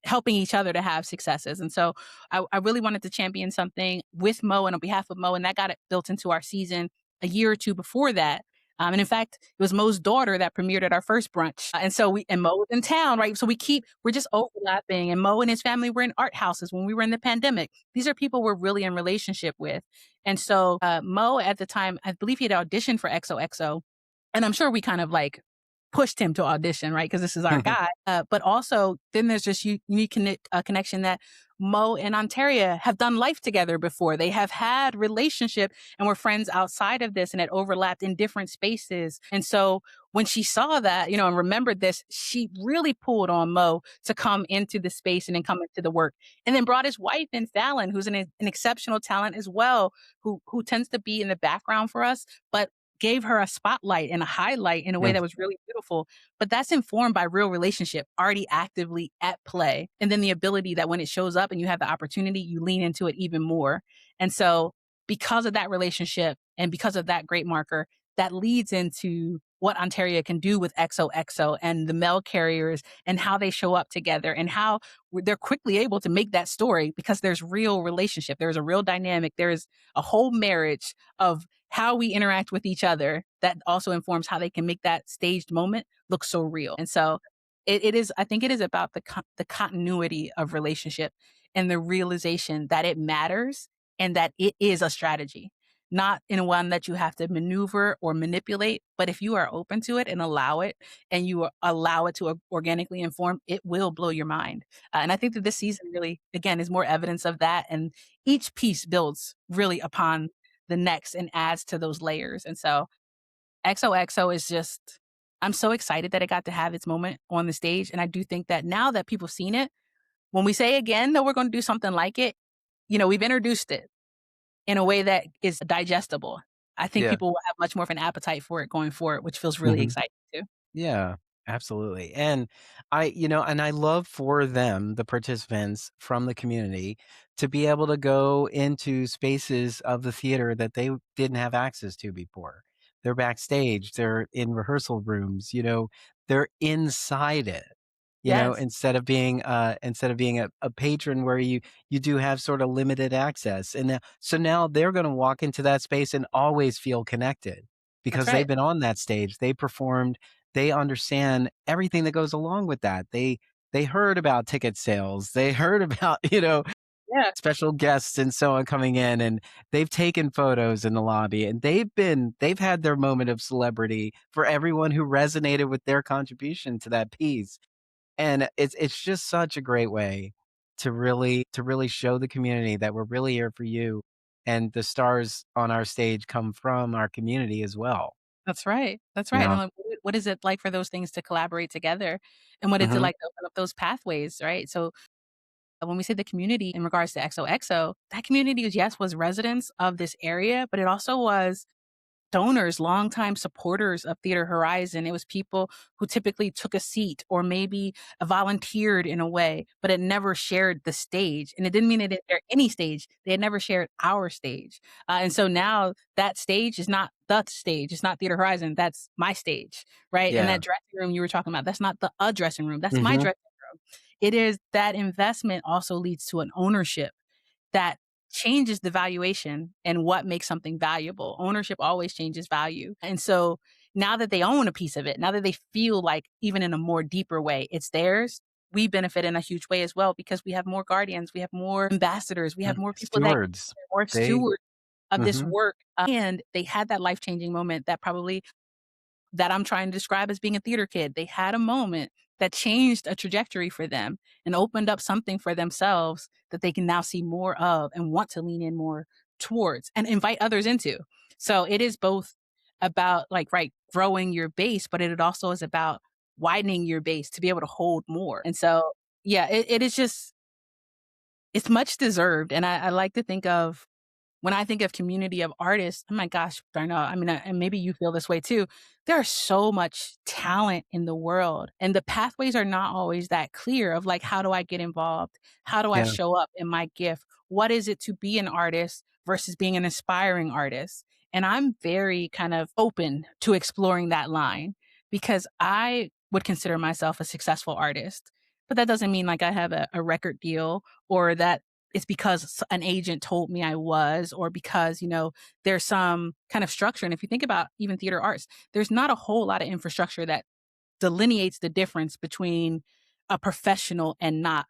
helping each other to have successes. And so I really wanted to champion something with Mo and on behalf of Mo, and that got it built into our season a year or two before that. And in fact, it was Mo's daughter that premiered at our first brunch. And so and Mo was in town, right? So we're just overlapping. And Mo and his family were in art houses when we were in the pandemic. These are people we're really in relationship with. And so Mo at the time, I believe he had auditioned for XOXO. And I'm sure we kind of like pushed him to audition, right? Because this is our guy. But also, then there's this unique connection that Mo and Ontaria have done life together before. They have had relationship and were friends outside of this and had overlapped in different spaces. And so when she saw that, and remembered this, she really pulled on Mo to come into the space and then come into the work. And then brought his wife in, Fallon, who's an exceptional talent as well, who tends to be in the background for us, but gave her a spotlight and a highlight in a way Mm. that was really beautiful. But that's informed by real relationship already actively at play. And then the ability that when it shows up and you have the opportunity, you lean into it even more. And so because of that relationship and because of that great marker, that leads into what Ontario can do with XOXO and the mail carriers and how they show up together and how they're quickly able to make that story because there's real relationship. There's a real dynamic. There is a whole marriage of how we interact with each other that also informs how they can make that staged moment look so real. And so I think it is about the continuity of relationship and the realization that it matters and that it is a strategy, not in one that you have to maneuver or manipulate. But if you are open to it and allow it and you allow it to organically inform, it will blow your mind. And I think that this season really, again, is more evidence of that. And each piece builds really upon the next and adds to those layers. And so XOXO is just, I'm so excited that it got to have its moment on the stage. And I do think that now that people have seen it, when we say again that we're going to do something like it, we've introduced it in a way that is digestible. I think Yeah. people will have much more of an appetite for it going forward, which feels really Mhm. exciting too. Yeah, absolutely. And I love for them, the participants from the community, to be able to go into spaces of the theater that they didn't have access to before. They're backstage, they're in rehearsal rooms, they're inside it. Yes, Instead of being a patron where you do have sort of limited access. And now they're going to walk into that space and always feel connected that's because they've right. been on that stage. They performed, they understand everything that goes along with that. They heard about ticket sales. They heard about, Yeah, special guests and so on coming in, and they've taken photos in the lobby, and they've had their moment of celebrity for everyone who resonated with their contribution to that piece. And it's just such a great way to really show the community that we're really here for you, and the stars on our stage come from our community as well, that's right, that's you right, and, know? like, what is it like for those things to collaborate together, and what is it Mhm. like to open up those pathways, right? So, when we say the community in regards to XOXO, that community is, yes, was residents of this area, but it also was donors, longtime supporters of Theater Horizon. It was people who typically took a seat or maybe volunteered in a way, but it never shared the stage. And it didn't mean they didn't share any stage. They had never shared our stage. And so now that stage is not the stage. It's not Theater Horizon. That's my stage, right? And Yeah. that dressing room you were talking about, that's not the a dressing room. That's my Mhm. dressing room. It is that investment also leads to an ownership that changes the valuation and what makes something valuable. Ownership always changes value. And so now that they own a piece of it, now that they feel like even in a more deeper way, it's theirs, we benefit in a huge way as well because we have more guardians, we have more ambassadors, we have more people that Stewards. more They stewards of this Mhm. work. And they had that life-changing moment that probably that I'm trying to describe as being a theater kid. They had a moment that changed a trajectory for them and opened up something for themselves that they can now see more of and want to lean in more towards and invite others into. So it is both about like, right, growing your base, but it also is about widening your base to be able to hold more. And so, yeah, it is just, it's much deserved. And I like to think of when I think of community of artists, oh my gosh, Darnell, I mean, and maybe you feel this way too. There's so much talent in the world, and the pathways are not always that clear of like, how do I get involved? How do I Yeah. show up in my gift? What is it to be an artist versus being an aspiring artist? And I'm very kind of open to exploring that line because I would consider myself a successful artist. But that doesn't mean like I have a record deal or that it's because an agent told me I was, or because, there's some kind of structure. And if you think about even theater arts, there's not a whole lot of infrastructure that delineates the difference between a professional and not.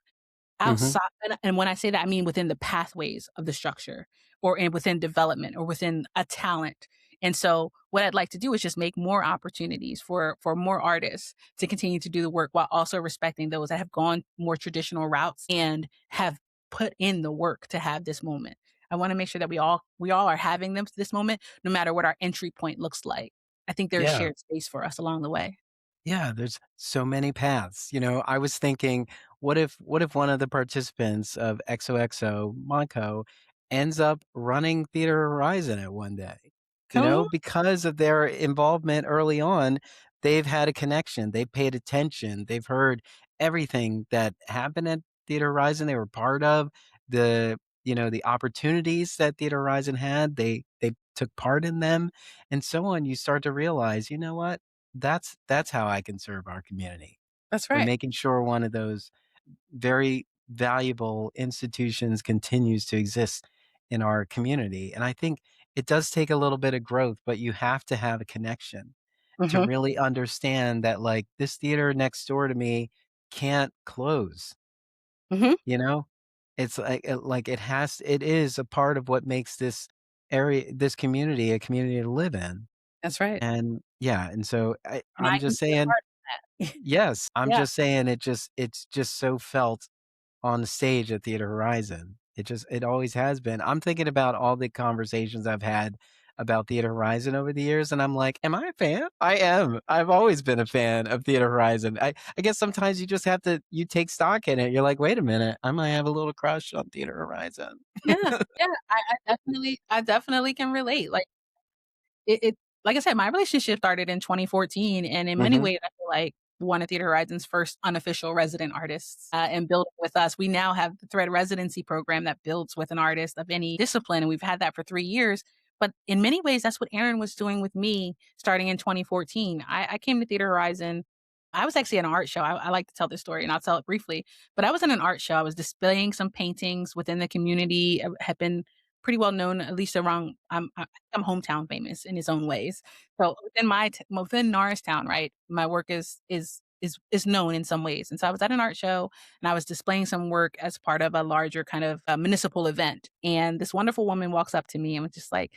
Mhm. Outside and when I say that, I mean within the pathways of the structure or within development or within a talent. And so what I'd like to do is just make more opportunities for more artists to continue to do the work while also respecting those that have gone more traditional routes and have put in the work to have this moment. I wanna make sure that we all are having this moment no matter what our entry point looks like. I think there's Yeah. shared space for us along the way. Yeah, there's so many paths. I was thinking, what if one of the participants of XOXO Monco ends up running Theater Horizon at one day? Oh, Because of their involvement early on, they've had a connection. They've paid attention. They've heard everything that happened at Theater Horizon. They were part of the opportunities that Theater Horizon had. They took part in them and so on. You start to realize, you know what? That's how I can serve our community, that's by right. making sure one of those very valuable institutions continues to exist in our community, and I think it does take a little bit of growth, but you have to have a connection to Mhm, really understand that, like, this theater next door to me can't close, mhm. you know? It's like it is a part of what makes this community a community to live in, That's right. and yeah, and so And I'm I can just be a saying. part of that. Yes, I'm Yeah, just saying it's just so felt on the stage at Theater Horizon. It always has been. I'm thinking about all the conversations I've had about Theater Horizon over the years, and I'm like, "Am I a fan?" I am. I've always been a fan of Theater Horizon. I guess sometimes you just have to you take stock in it. You're like, "Wait a minute, I might have a little crush on Theater Horizon." yeah, yeah, I definitely can relate, like, it like I said, my relationship started in 2014, and in many Mhm. ways, I feel like one of Theater Horizon's first unofficial resident artists, and building with us. We now have the Thread residency program that builds with an artist of any discipline, and we've had that for 3 years, but in many ways, that's what Aaron was doing with me starting in 2014. I came to Theater Horizon. I was actually at an art show. I like to tell this story, and I'll tell it briefly, but I was in an art show. I was displaying some paintings within the community, had been pretty well known, at least around I'm hometown famous in its own ways. So within Norristown, right, my work is is known in some ways. And so I was at an art show and I was displaying some work as part of a larger kind of municipal event. And this wonderful woman walks up to me and was just like,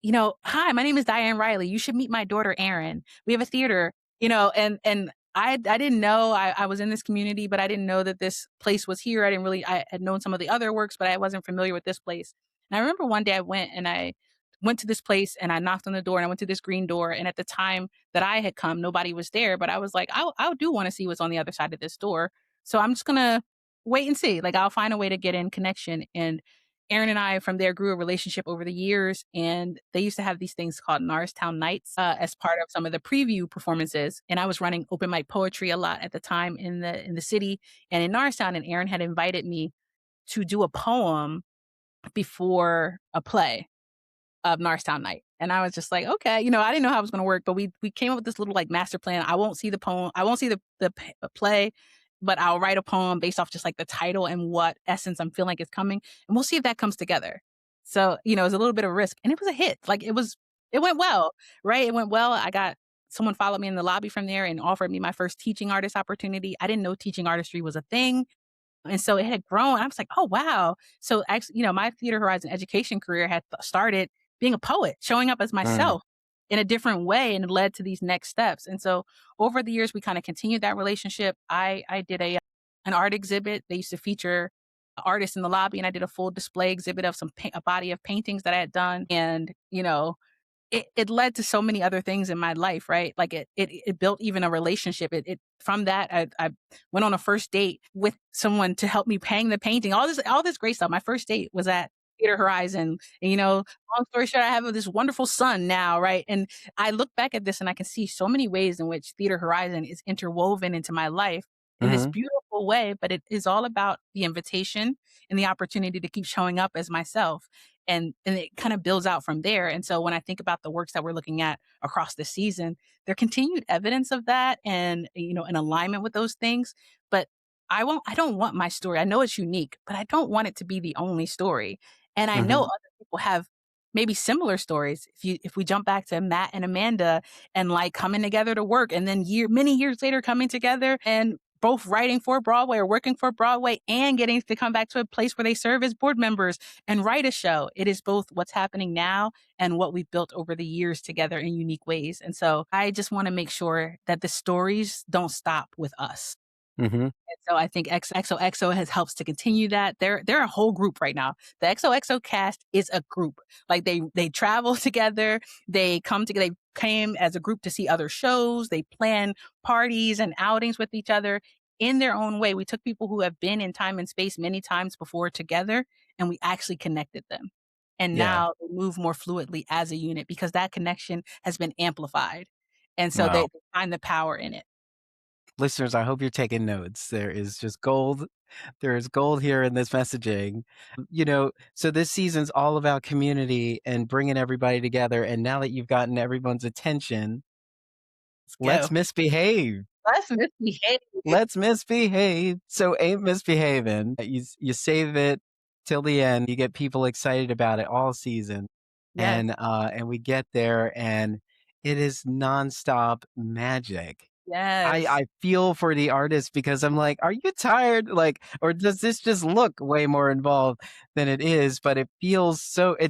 "Hi, my name is Diane Riley. You should meet my daughter, Erin. We have a theater," and I didn't know I was in this community, but I didn't know that this place was here. I had known some of the other works, but I wasn't familiar with this place. And I remember one day I went to this place and I knocked on the door and I went to this green door. And at the time that I had come, nobody was there, but I was like, I do want to see what's on the other side of this door. So I'm just going to wait and see. Like, I'll find a way to get in connection. And Aaron and I from there grew a relationship over the years, and they used to have these things called Norristown Nights as part of some of the preview performances. And I was running open mic poetry a lot at the time in the city and in Norristown. And Aaron had invited me to do a poem before a play of Norristown Night. And I was just like, okay, I didn't know how it was going to work, but we came up with this little like master plan. I won't see the poem, I won't see the play, but I'll write a poem based off just like the title and what essence I'm feeling like is coming, and we'll see if that comes together. So it was a little bit of risk, and it was a hit. Like it went well, right? It went well. I got someone followed me in the lobby from there and offered me my first teaching artist opportunity. I didn't know teaching artistry was a thing. And so it had grown. I was like, oh, wow. So actually, my Theater Horizon education career had started being a poet, showing up as Mm. myself in a different way. And it led to these next steps. And so over the years, we kind of continued that relationship. I did an art exhibit. They used to feature artists in the lobby, and I did a full display exhibit of a body of paintings that I had done. And, it led to so many other things in my life, right? Like it built even a relationship. It from that I went on a first date with someone to help me hang the painting. All this great stuff. My first date was at Theater Horizon. And long story short, I have this wonderful son now, right? And I look back at this and I can see so many ways in which Theater Horizon is interwoven into my life in this Mhm. beautiful way. But it is all about the invitation and the opportunity to keep showing up as myself, and it kind of builds out from there. And so when I think about the works that we're looking at across the season, they're continued evidence of that and in alignment with those things. But I don't want my story. I know it's unique, but I don't want it to be the only story. And I know Mhm. other people have maybe similar stories. If we jump back to Matt and Amanda and like coming together to work, and then many years later coming together and both writing for Broadway or working for Broadway and getting to come back to a place where they serve as board members and write a show. It is both what's happening now and what we've built over the years together in unique ways. And so I just want to make sure that the stories don't stop with us. Mhm. And so I think XOXO has helps to continue that. They're a whole group right now. The XOXO cast is a group. Like they travel together, they come together, they came as a group to see other shows, they plan parties and outings with each other in their own way. We took people who have been in time and space many times before together, and we actually connected them. And Yeah. now they move more fluidly as a unit because that connection has been amplified. And so Wow. they find the power in it. Listeners, I hope you're taking notes. There is just gold. There is gold here in this messaging. So this season's all about community and bringing everybody together. And now that you've gotten everyone's attention, Let's let's go. misbehave. Let's misbehave. Let's misbehave. So ain't misbehaving. You save it till the end. You get people excited about it all season. Yes, And we get there and it is nonstop magic. yes, I feel for the artist because I'm like, "Are you tired?" Like, or does this just look way more involved than it is? But it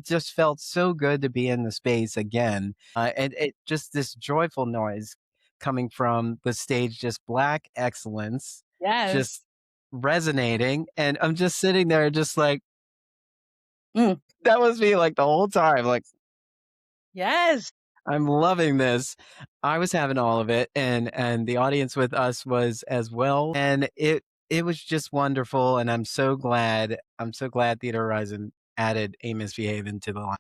just felt so good to be in the space again. And it just this joyful noise coming from the stage, just black excellence, yes. just resonating. And I'm just sitting there just like, Mm, that was me like the whole time. Like, yes, I'm loving this. I was having all of it and the audience with us was as well. And it was just wonderful and I'm so glad Theater Horizon added A Misbehavin' to the line.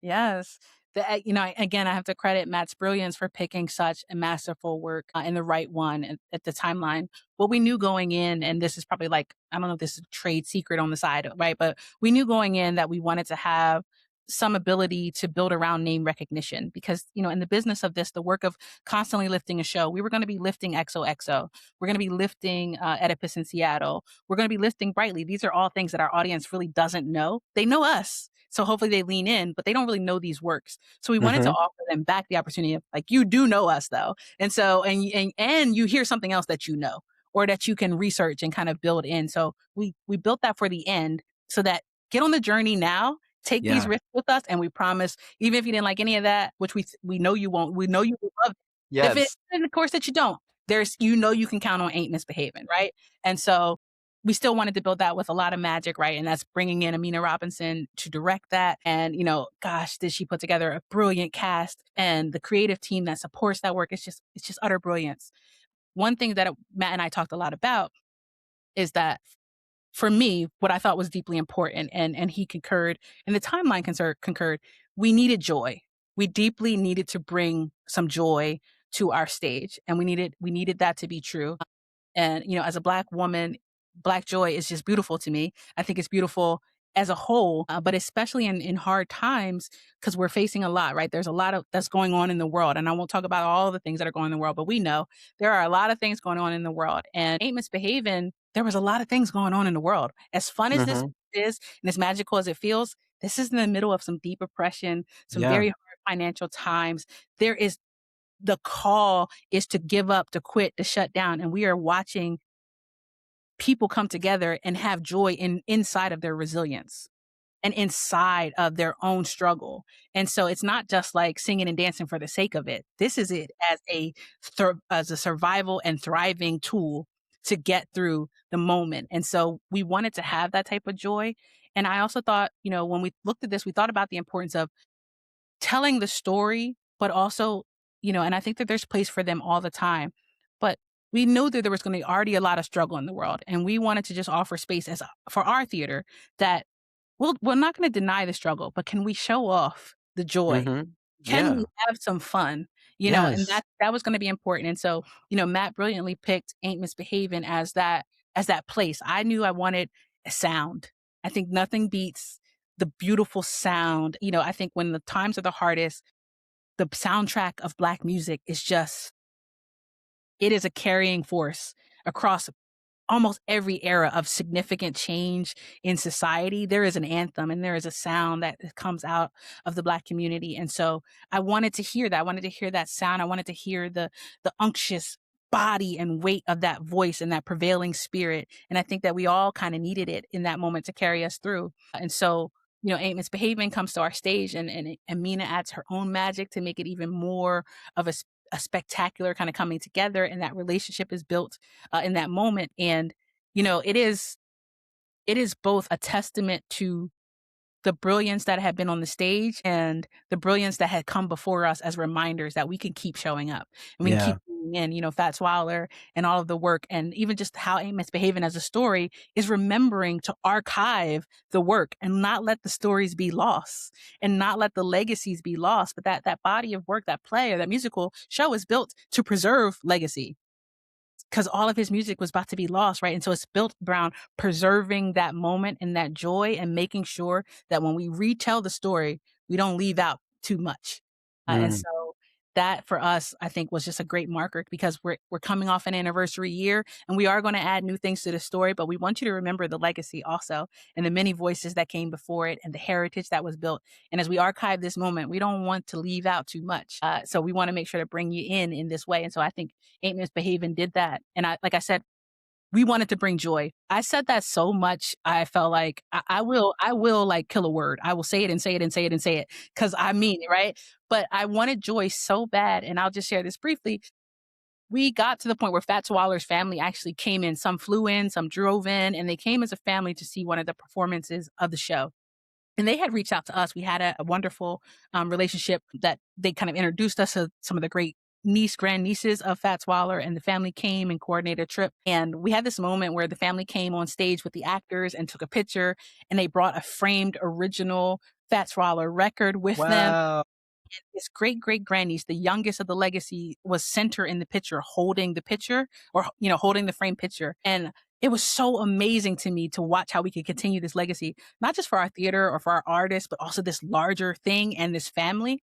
yes. Again, I have to credit Matt's brilliance for picking such a masterful work and the right one at the timeline. What we knew going in, and this is probably like, I don't know if this is a trade secret on the side, right? But we knew going in that we wanted to have some ability to build around name recognition because, in the business of this, the work of constantly lifting a show, we were going to be lifting XOXO. We're going to be lifting Oedipus in Seattle. We're going to be lifting Brightly. These are all things that our audience really doesn't know. They know us. So hopefully they lean in, but they don't really know these works. So we wanted to Mhm. offer them back the opportunity of like, you do know us though. And so, and you hear something else that you know, or that you can research and kind of build in. So we built that for the end so that get on the journey now, take these Yeah. risks with us, and we promise, even if you didn't like any of that, which we know you won't, we know you will love it. If it's Yes. in the course that you don't, there's you can count on ain't misbehaving, right? And so we still wanted to build that with a lot of magic, right? And that's bringing in Amina Robinson to direct that. And, gosh, did she put together a brilliant cast and the creative team that supports that work. It's just utter brilliance. One thing that Matt and I talked a lot about is that for me, what I thought was deeply important, and he concurred, and the timeline concurred, we needed joy. We deeply needed to bring some joy to our stage, and we needed that to be true. And, as a Black woman, Black joy is just beautiful to me. I think it's beautiful as a whole, but especially in hard times, because we're facing a lot, right? There's a lot of that's going on in the world. And I won't talk about all the things that are going on in the world, but we know there are a lot of things going on in the world. And Ain't Misbehaving, there was a lot of things going on in the world. As fun as this Mhm. is and as magical as it feels, this is in the middle of some deep oppression, some Yeah. very hard financial times. There is the call is to give up, to quit, to shut down. And we are watching people come together and have joy inside of their resilience and inside of their own struggle. And so it's not just like singing and dancing for the sake of it. This is it as a survival and thriving tool to get through the moment. And so we wanted to have that type of joy. And I also thought, when we looked at this, we thought about the importance of telling the story, but also, and I think that there's place for them all the time. But we knew that there was going to be already a lot of struggle in the world, and we wanted to just offer space for our theater that we're not going to deny the struggle, but can we show off the joy? Mhm. Can we Yeah. have some fun? And Yes. that was going to be important. And so, Matt brilliantly picked Ain't Misbehaving as that place. I knew I wanted a sound. I think nothing beats the beautiful sound. I think when the times are the hardest, the soundtrack of Black music is just it is a carrying force across almost every era of significant change in society. There is an anthem and there is a sound that comes out of the Black community. And so I wanted to hear that. I wanted to hear that sound. I wanted to hear the unctuous body and weight of that voice and that prevailing spirit. And I think that we all kind of needed it in that moment to carry us through. And so, Ain't Misbehaving comes to our stage, and Amina adds her own magic to make it even more of a spectacular kind of coming together, and that relationship is built in that moment. And, it is both a testament to the brilliance that had been on the stage and the brilliance that had come before us as reminders that we can keep showing up and we can Yeah. keep bringing in, Fats Waller and all of the work, and even just how Ain't Misbehaving as a story is remembering to archive the work and not let the stories be lost and not let the legacies be lost. But that body of work, that play or that musical show is built to preserve legacy because all of his music was about to be lost, right? And so it's built around preserving that moment and that joy and making sure that when we retell the story, we don't leave out too much. And Mm. so that for us, I think, was just a great marker because we're coming off an anniversary year and we are going to add new things to the story, but we want you to remember the legacy also and the many voices that came before it and the heritage that was built. And as we archive this moment, we don't want to leave out too much. So we want to make sure to bring you in this way. And so I think Ain't Misbehaving did that. And like I said, we wanted to bring joy. I said that so much. I felt like I will like kill a word. I will say it and say it and say it and say it because I mean it, right? But I wanted joy so bad. And I'll just share this briefly. We got to the point where Fats Waller's family actually came in. Some flew in, some drove in, and they came as a family to see one of the performances of the show. And they had reached out to us. We had a wonderful relationship that they kind of introduced us to some of the great grandnieces of Fats Waller, and the family came and coordinated a trip. And we had this moment where the family came on stage with the actors and took a picture, and they brought a framed original Fats Waller record with them. Wow. His great great grannies, the youngest of the legacy, was center in the picture, holding the picture or, holding the frame picture. And it was so amazing to me to watch how we could continue this legacy, not just for our theater or for our artists, but also this larger thing and this family.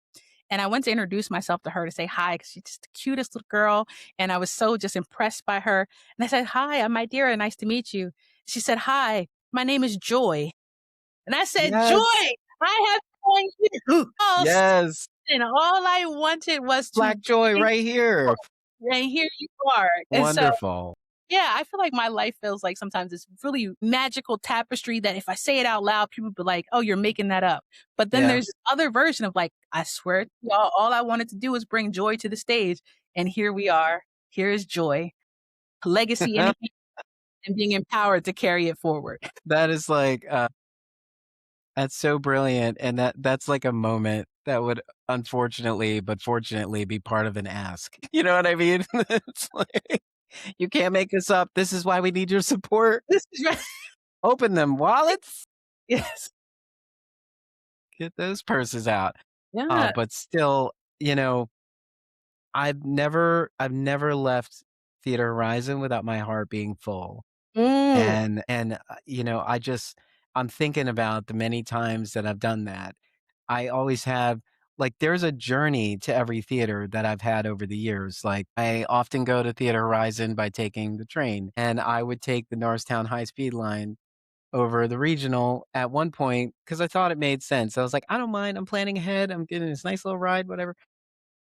And I went to introduce myself to her to say hi because she's just the cutest little girl. And I was so just impressed by her. And I said, "Hi, I'm Mydera. Nice to meet you." She said, "Hi, my name is Joy." And I said, "Joy." Yes. I have joined you. Oh, Yes. and all I wanted was to Black joy be right here. grateful, and here you are. And so, Wonderful. yeah, I feel like my life feels like sometimes this really magical tapestry that if I say it out loud, people be like, "Oh, you're making that up." But then Yeah. there's this other version of like, I swear to y'all, all I wanted to do was bring joy to the stage, and here we are. Here is joy, legacy in a hand, and being empowered to carry it forward. That is like, that's so brilliant, and that's like a moment that would unfortunately, but fortunately be part of an ask. You know what I mean? It's like, "You can't make this up. This is why we need your support. This is right. Open them wallets. Yes. Get those purses out." Yeah. But still, you know, I've never left Theater Horizon without my heart being full. Mm. I'm thinking about the many times that I've done that. I always have like, there's a journey to every theater that I've had over the years. Like, I often go to Theater Horizon by taking the train, and I would take the Norristown High Speed Line over the regional at one point because I thought it made sense. I was like, "I don't mind. I'm planning ahead. I'm getting this nice little ride, whatever."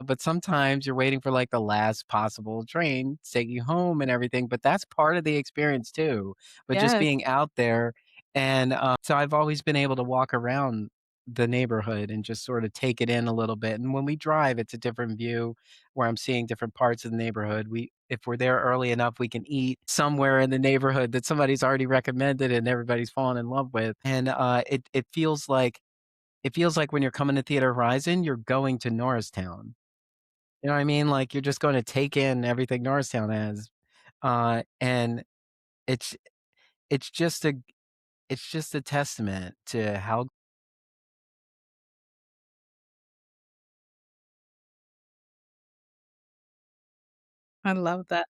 But sometimes you're waiting for, like, the last possible train to take you home and everything, but that's part of the experience too, but just Yes. being out there, and, so I've always been able to walk around the neighborhood and just sort of take it in a little bit, and when we drive, it's a different view where I'm seeing different parts of the neighborhood. If we're there early enough, we can eat somewhere in the neighborhood that somebody's already recommended and everybody's fallen in love with, and, it feels like when you're coming to Theater Horizon, you're going to Norristown. You know what I mean? Like, you're just gonna take in everything Norristown has, and it's it's just a it's just a testament to how I love that.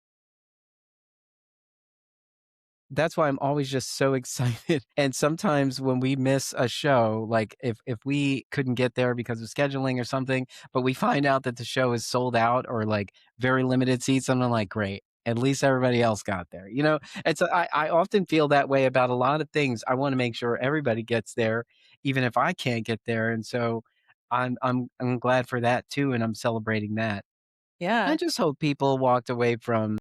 that's why I'm always just so excited, and sometimes when we miss a show, like, if we couldn't get there because of scheduling or something, but we find out that the show is sold out or, like, very limited seats, and I'm like, "Great, at least everybody else got there," you know? And so I often feel that way about a lot of things. I wanna make sure everybody gets there, even if I can't get there, and so I'm glad for that too, and I'm celebrating that. I Yeah. just hope people walked away from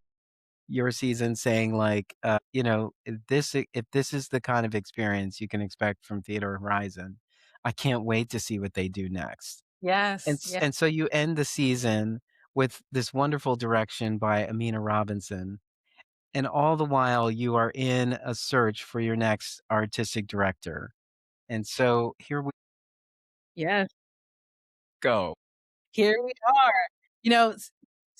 your season saying like, if this is the kind of experience you can expect from Theater Horizon, I can't wait to see what they do next. And Yes. s Yeah. and so you end the season with this wonderful direction by Amina Robinson, and all the while you are in a search for your next artistic director. And so here we Yes. go. Here we are. You know,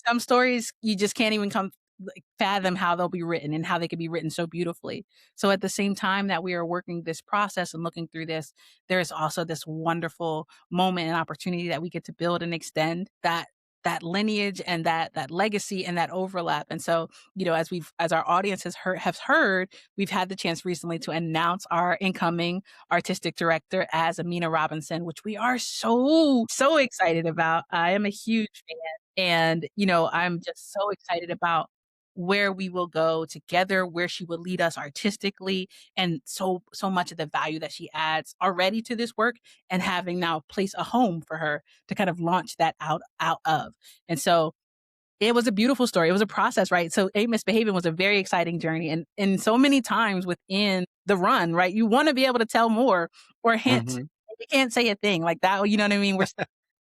some stories you just can't even come like, fathom how they'll be written and how they could be written so beautifully. So at the same time that we are working this process and looking through this, there is also this wonderful moment and opportunity that we get to build and extend that lineage and that legacy and that overlap. And so, as our audience has heard, we've had the chance recently to announce our incoming artistic director as Amina Robinson, which we are so excited about. I am a huge fan. And, I'm just so excited about where we will go together, where she will lead us artistically, and so much of the value that she adds already to this work and having now place a home for her to kind of launch that out of. And so it was a beautiful story. It was a process, right? So Ain't Misbehaving was a very exciting journey. And so many times within the run, right, you want to be able to tell more or hint. Mhm. You can't say a thing like that. You know what I mean? We're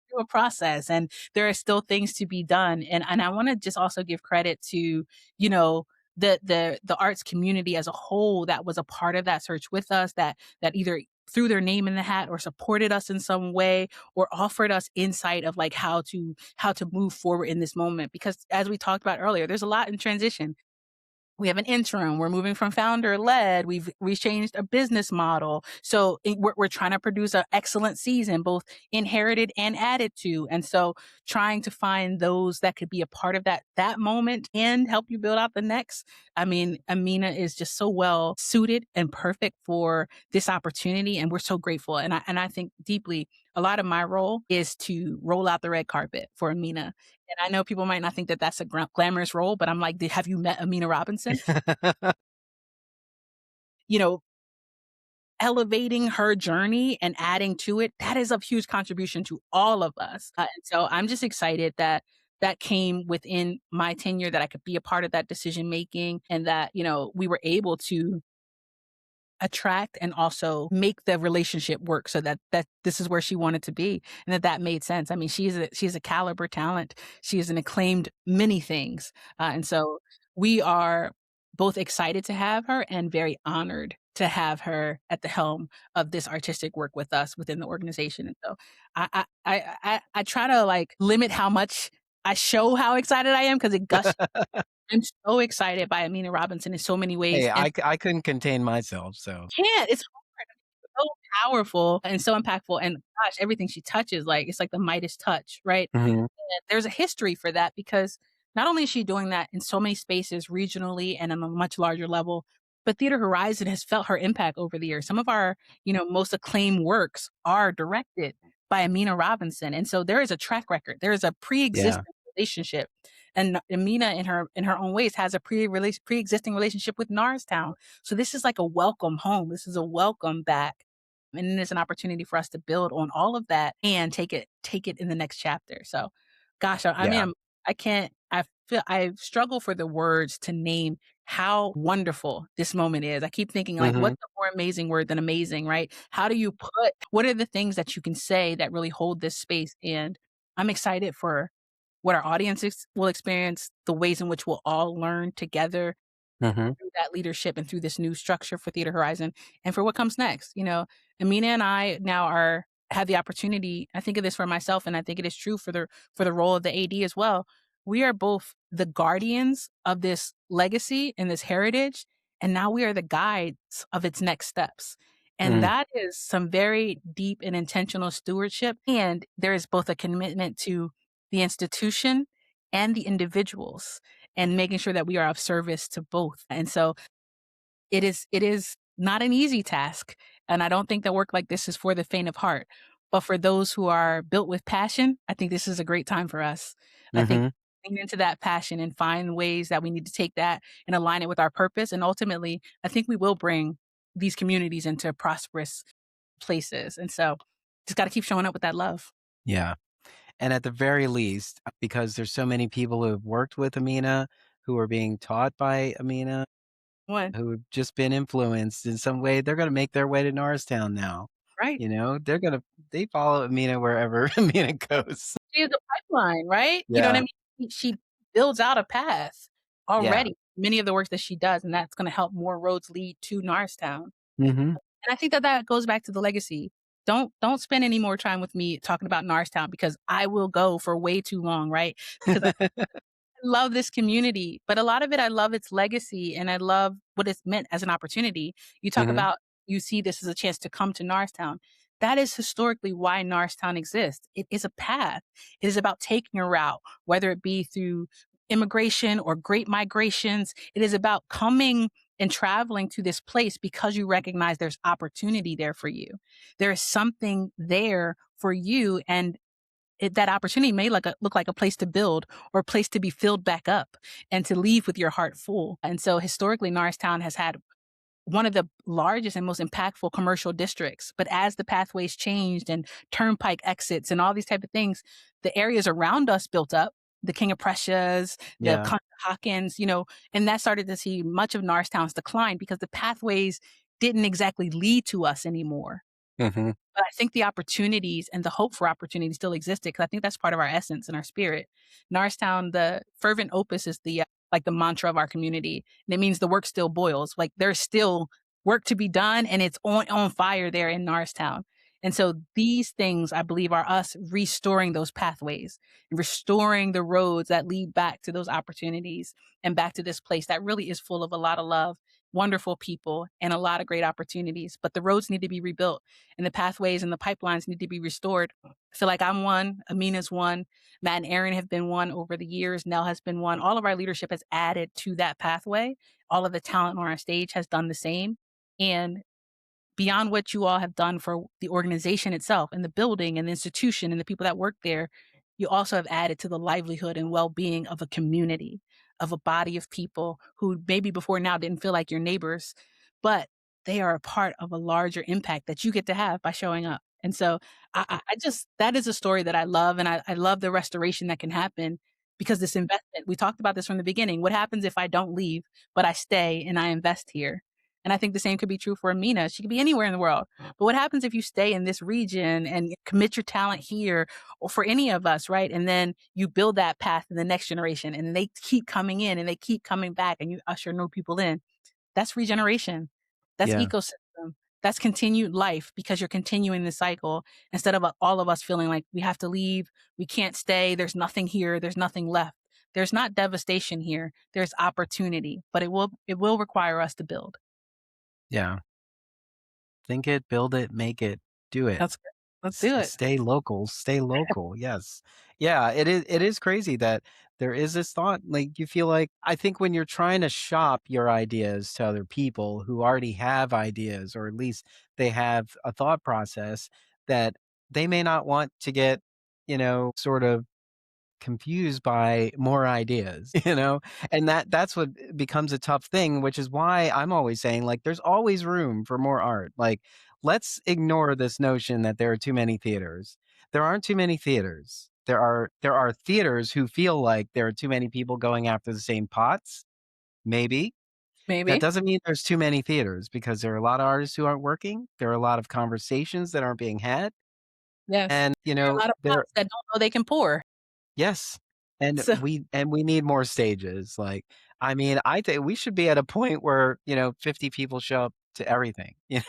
through a process and there are still things to be done. And I want to just also give credit to, you know, the arts community as a whole that was a part of that search with us, that either threw their name in the hat or supported us in some way or offered us insight of like how to move forward in this moment, because as we talked about earlier, there's a lot in transition. We have an interim. We're moving from founder led. We've changed a business model. So we're trying to produce an excellent season, both inherited and added to. And so trying to find those that could be a part of that moment and help you build out the next. I mean, Amina is just so well suited and perfect for this opportunity, and we're so grateful. And I think deeply. A lot of my role is to roll out the red carpet for Amina, and I know people might not think that that's a glamorous role, but I'm like, have you met Amina Robinson? You know, elevating her journey and adding to it, that is of huge contribution to all of us. And so I'm just excited that that came within my tenure, that I could be a part of that decision making, and that, we were able to attract and also make the relationship work so that this is where she wanted to be, and that made sense. I mean, she's a caliber talent. She is an acclaimed many things. And so we are both excited to have her and very honored to have her at the helm of this artistic work with us within the organization. And so I try to like limit how much I show how excited I am, because it gushes. I'm so excited by Amina Robinson in so many ways, Hey, and I couldn't contain myself, so. can't. It's hard. It's so powerful and so impactful, and gosh, everything she touches, like, it's like the Midas touch, right? Mhm, And there's a history for that, because not only is she doing that in so many spaces regionally and on a much larger level, but Theater Horizon has felt her impact over the years. Some of our, most acclaimed works are directed by Amina Robinson, and so there is a track record. There is a yeah, pre-existing relationship, and Amina, in her own ways, has a pre-existing relationship with Norristown. So this is like a welcome home. This is a welcome back. And then there's an opportunity for us to build on all of that and take it in the next chapter. So, gosh, I mean, yeah, I can't. I struggle for the words to name how wonderful this moment is. I keep thinking, like, mhm, what's a more amazing word than amazing, right? How do you put? What are the things that you can say that really hold this space? And I'm excited for what our audiences will experience, the ways in which we'll all learn together mhm, through that leadership and through this new structure for Theater Horizon, and for what comes next. Amina and I now have the opportunity. I think of this for myself, and I think it is true for the role of the AD as well. We are both the guardians of this legacy and this heritage, and now we are the guides of its next steps. And mm, that is some very deep and intentional stewardship. And there is both a commitment to the institution and the individuals, and making sure that we are of service to both. And so it is not an easy task. And I don't think that work like this is for the faint of heart. But for those who are built with passion, I think this is a great time for us. I think mhm, lean into that passion and find ways that we need to take that and align it with our purpose. And ultimately, I think we will bring these communities into prosperous places. And so just got to keep showing up with that love. yeah, and at the very least, because there's so many people who have worked with Amina, who are being taught by Amina, One, who have just been influenced in some way, they're gonna make their way to Norristown now, right? they follow Amina wherever Amina goes. She is a pipeline, right? You know what I Yeah, mean? She builds out a path yeah, already, many of the works that she does, and that's gonna help more roads lead to Norristown. mhm, And I think that that goes back to the legacy. Don't spend any more time with me talking about Norristown, because I will go for way too long, right? Because love this community, but a lot of it, I love its legacy and I love what it's meant as an opportunity. You talk mhm, about, you see this as a chance to come to Norristown. That is historically why Norristown exists. It is a path. It is about taking a route, whether it be through immigration or great migrations. It is about coming and traveling to this place because you recognize there's opportunity there for you. There is something there for you, and that opportunity may look like a place to build, or a place to be filled back up and to leave with your heart full. And so historically, Norristown has had one of the largest and most impactful commercial districts. But as the pathways changed and turnpike exits and all these type of things, the areas around us built up. The King of Prussia's, the yeah, Hawkins, and that started to see much of Norristown's decline because the pathways didn't exactly lead to us anymore. mhm, But I think the opportunities and the hope for opportunity still existed, because I think that's part of our essence and our spirit. Norristown, the fervent opus is like the mantra of our community. And it means the work still boils. Like there's still work to be done, and it's on fire there in Norristown. And so these things, I believe, are us restoring those pathways and restoring the roads that lead back to those opportunities and back to this place that really is full of a lot of love, wonderful people, and a lot of great opportunities. But the roads need to be rebuilt, and the pathways and the pipelines need to be restored. I feel like I'm one, Amina's one, Matt and Aaron have been one over the years, Nell has been one. All of our leadership has added to that pathway. All of the talent on our stage has done the same. And beyond what you all have done for the organization itself and the building and the institution and the people that work there, you also have added to the livelihood and well-being of a community, of a body of people who maybe before now didn't feel like your neighbors, but they are a part of a larger impact that you get to have by showing up. And so I just that is a story that I love, and I love the restoration that can happen because this investment, we talked about this from the beginning. What happens if I don't leave, but I stay and I invest here? And I think the same could be true for Amina. She could be anywhere in the world. But what happens if you stay in this region and commit your talent here, or for any of us, right? And then you build that path in the next generation and they keep coming in and they keep coming back and you usher new people in. That's regeneration. That's Yeah. ecosystem. That's continued life because you're continuing the cycle instead of all of us feeling like we have to leave, we can't stay, there's nothing here, there's nothing left. There's not devastation here. There's opportunity, but it will require us to build. Yeah. Think it, build it, make it, do it. That's good. Let's do it. Stay local, stay local. Yes. Yeah, it is crazy that there is this thought, like, you feel like, I think when you're trying to shop your ideas to other people who already have ideas, or at least they have a thought process, that they may not want to get, sort of confused by more ideas, and that's what becomes a tough thing, which is why I'm always saying, like, there's always room for more art. Like, let's ignore this notion that there are too many theaters. There aren't too many theaters. There are theaters who feel like there are too many people going after the same pots. Maybe that Maybe. doesn't mean there's too many theaters, because there are a lot of artists who aren't working. There are a lot of conversations that aren't being had, Yes. and There are a lot of there. pots that don't know they can pour. Yes, and So we need more stages. Like, I mean, I think we should be at a point where, 50 people show up to everything, yeah,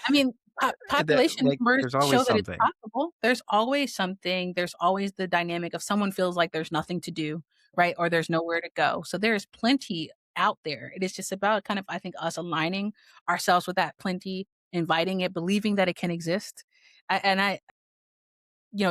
I mean, That, population like, numbers there's show always that it's something. possible. There's always something. There's always the dynamic of someone feels like there's nothing to do, right? Or there's nowhere to go. So there is plenty out there. It is just about kind of, I think, us aligning ourselves with that plenty, inviting it, believing that it can exist. And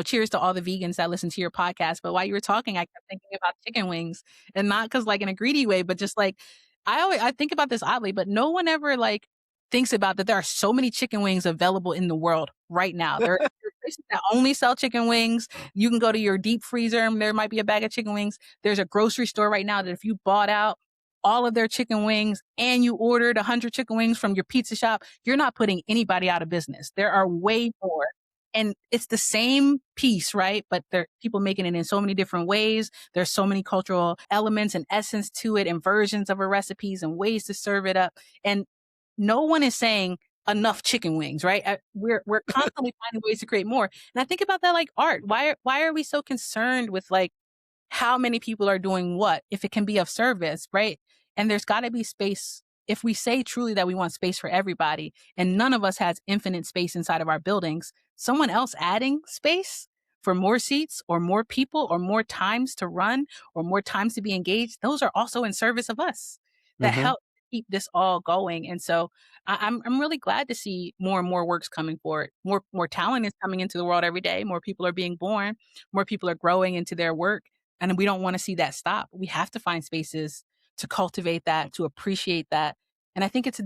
cheers to all the vegans that listen to your podcast. But while you were talking, I kept thinking about chicken wings, and not because like in a greedy way, but just like I think about this oddly, but no one ever like thinks about that there are so many chicken wings available in the world right now. There are places that only sell chicken wings. You can go to your deep freezer and there might be a bag of chicken wings. There's a grocery store right now that if you bought out all of their chicken wings and you ordered 100 chicken wings from your pizza shop, you're not putting anybody out of business. There are way more, and it's the same piece, right? But there people making it in so many different ways. There's so many cultural elements and essence to it, and versions of our recipes and ways to serve it up. And no one is saying enough chicken wings, right? We're constantly finding ways to create more. And I think about that like art. Why are we so concerned with like how many people are doing what if it can be of service, right? And there's got to be space. If we say truly that we want space for everybody and none of us has infinite space inside of our buildings, someone else adding space for more seats or more people or more times to run or more times to be engaged, those are also in service of us that Mhm, help keep this all going. And so I'm really glad to see more and more works coming forward. More talent is coming into the world every day. More people are being born. More people are growing into their work, and we don't want to see that stop. We have to find spaces to cultivate that, to appreciate that. And I think it's a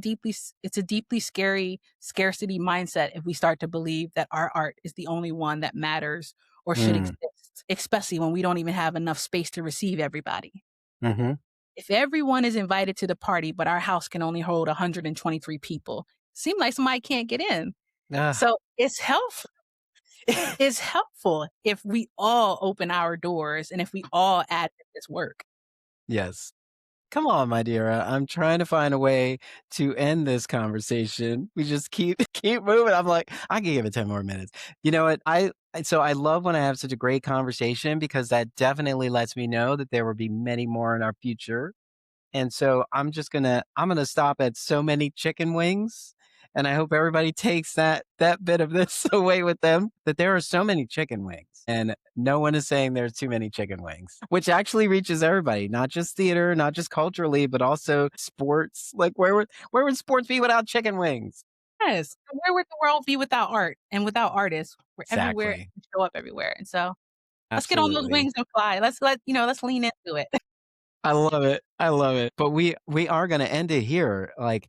deeply scary scarcity mindset if we start to believe that our art is the only one that matters or should mm, exist, especially when we don't even have enough space to receive everybody. mhm. If everyone is invited to the party, but our house can only hold 123 people, seem like somebody can't get in. Ah, So it's helpful if we all open our doors and if we all add to this work. yes. Come on, my dear. I'm trying to find a way to end this conversation. We just keep keep moving. I'm like, I can give it 10 more minutes. You know what? I love when I have such a great conversation, because that definitely lets me know that there will be many more in our future. And so I'm gonna stop at so many chicken wings, and I hope everybody takes that bit of this away with them, that there are so many chicken wings, and no one is saying there's too many chicken wings, which actually reaches everybody, not just theater, not just culturally, but also sports. Like, where would sports be without chicken wings? Yes. And where would the world be without art and without artists? We're everywhere Exactly. and show up everywhere. And so let's get on those Absolutely. wings and fly. Let's lean into it. I love it. I love it. But we are gonna end it here. Like,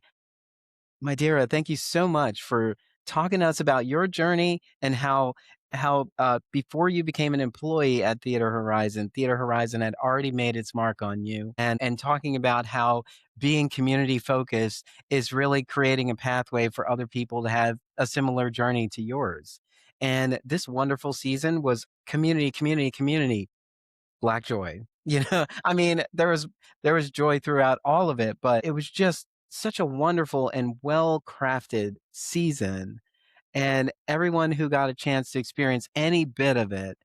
my dear, thank you so much for talking to us about your journey and how before you became an employee at Theater Horizon had already made its mark on you, and talking about how being community focused is really creating a pathway for other people to have a similar journey to yours. And this wonderful season was community, community, community, Black joy. I mean, there was joy throughout all of it, but it was just such a wonderful and well-crafted season, and everyone who got a chance to experience any bit of it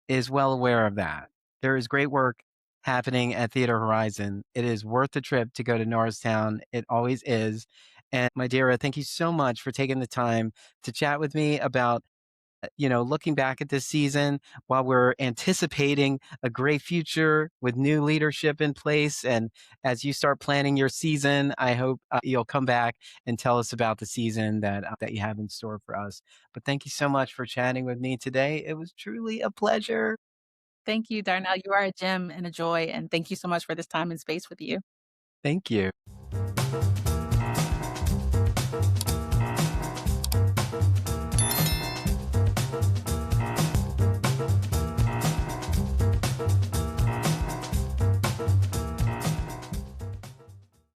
is well aware of that. There is great work happening at Theater Horizon. It is worth the trip to go to Norristown. It always is. And Mydera, thank you so much for taking the time to chat with me about looking back at this season while we're anticipating a great future with new leadership in place. And as you start planning your season, I hope you'll come back and tell us about the season that you have in store for us. But thank you so much for chatting with me today. It was truly a pleasure. Thank you, Darnell. You are a gem and a joy, and thank you so much for this time and space with you. Thank you.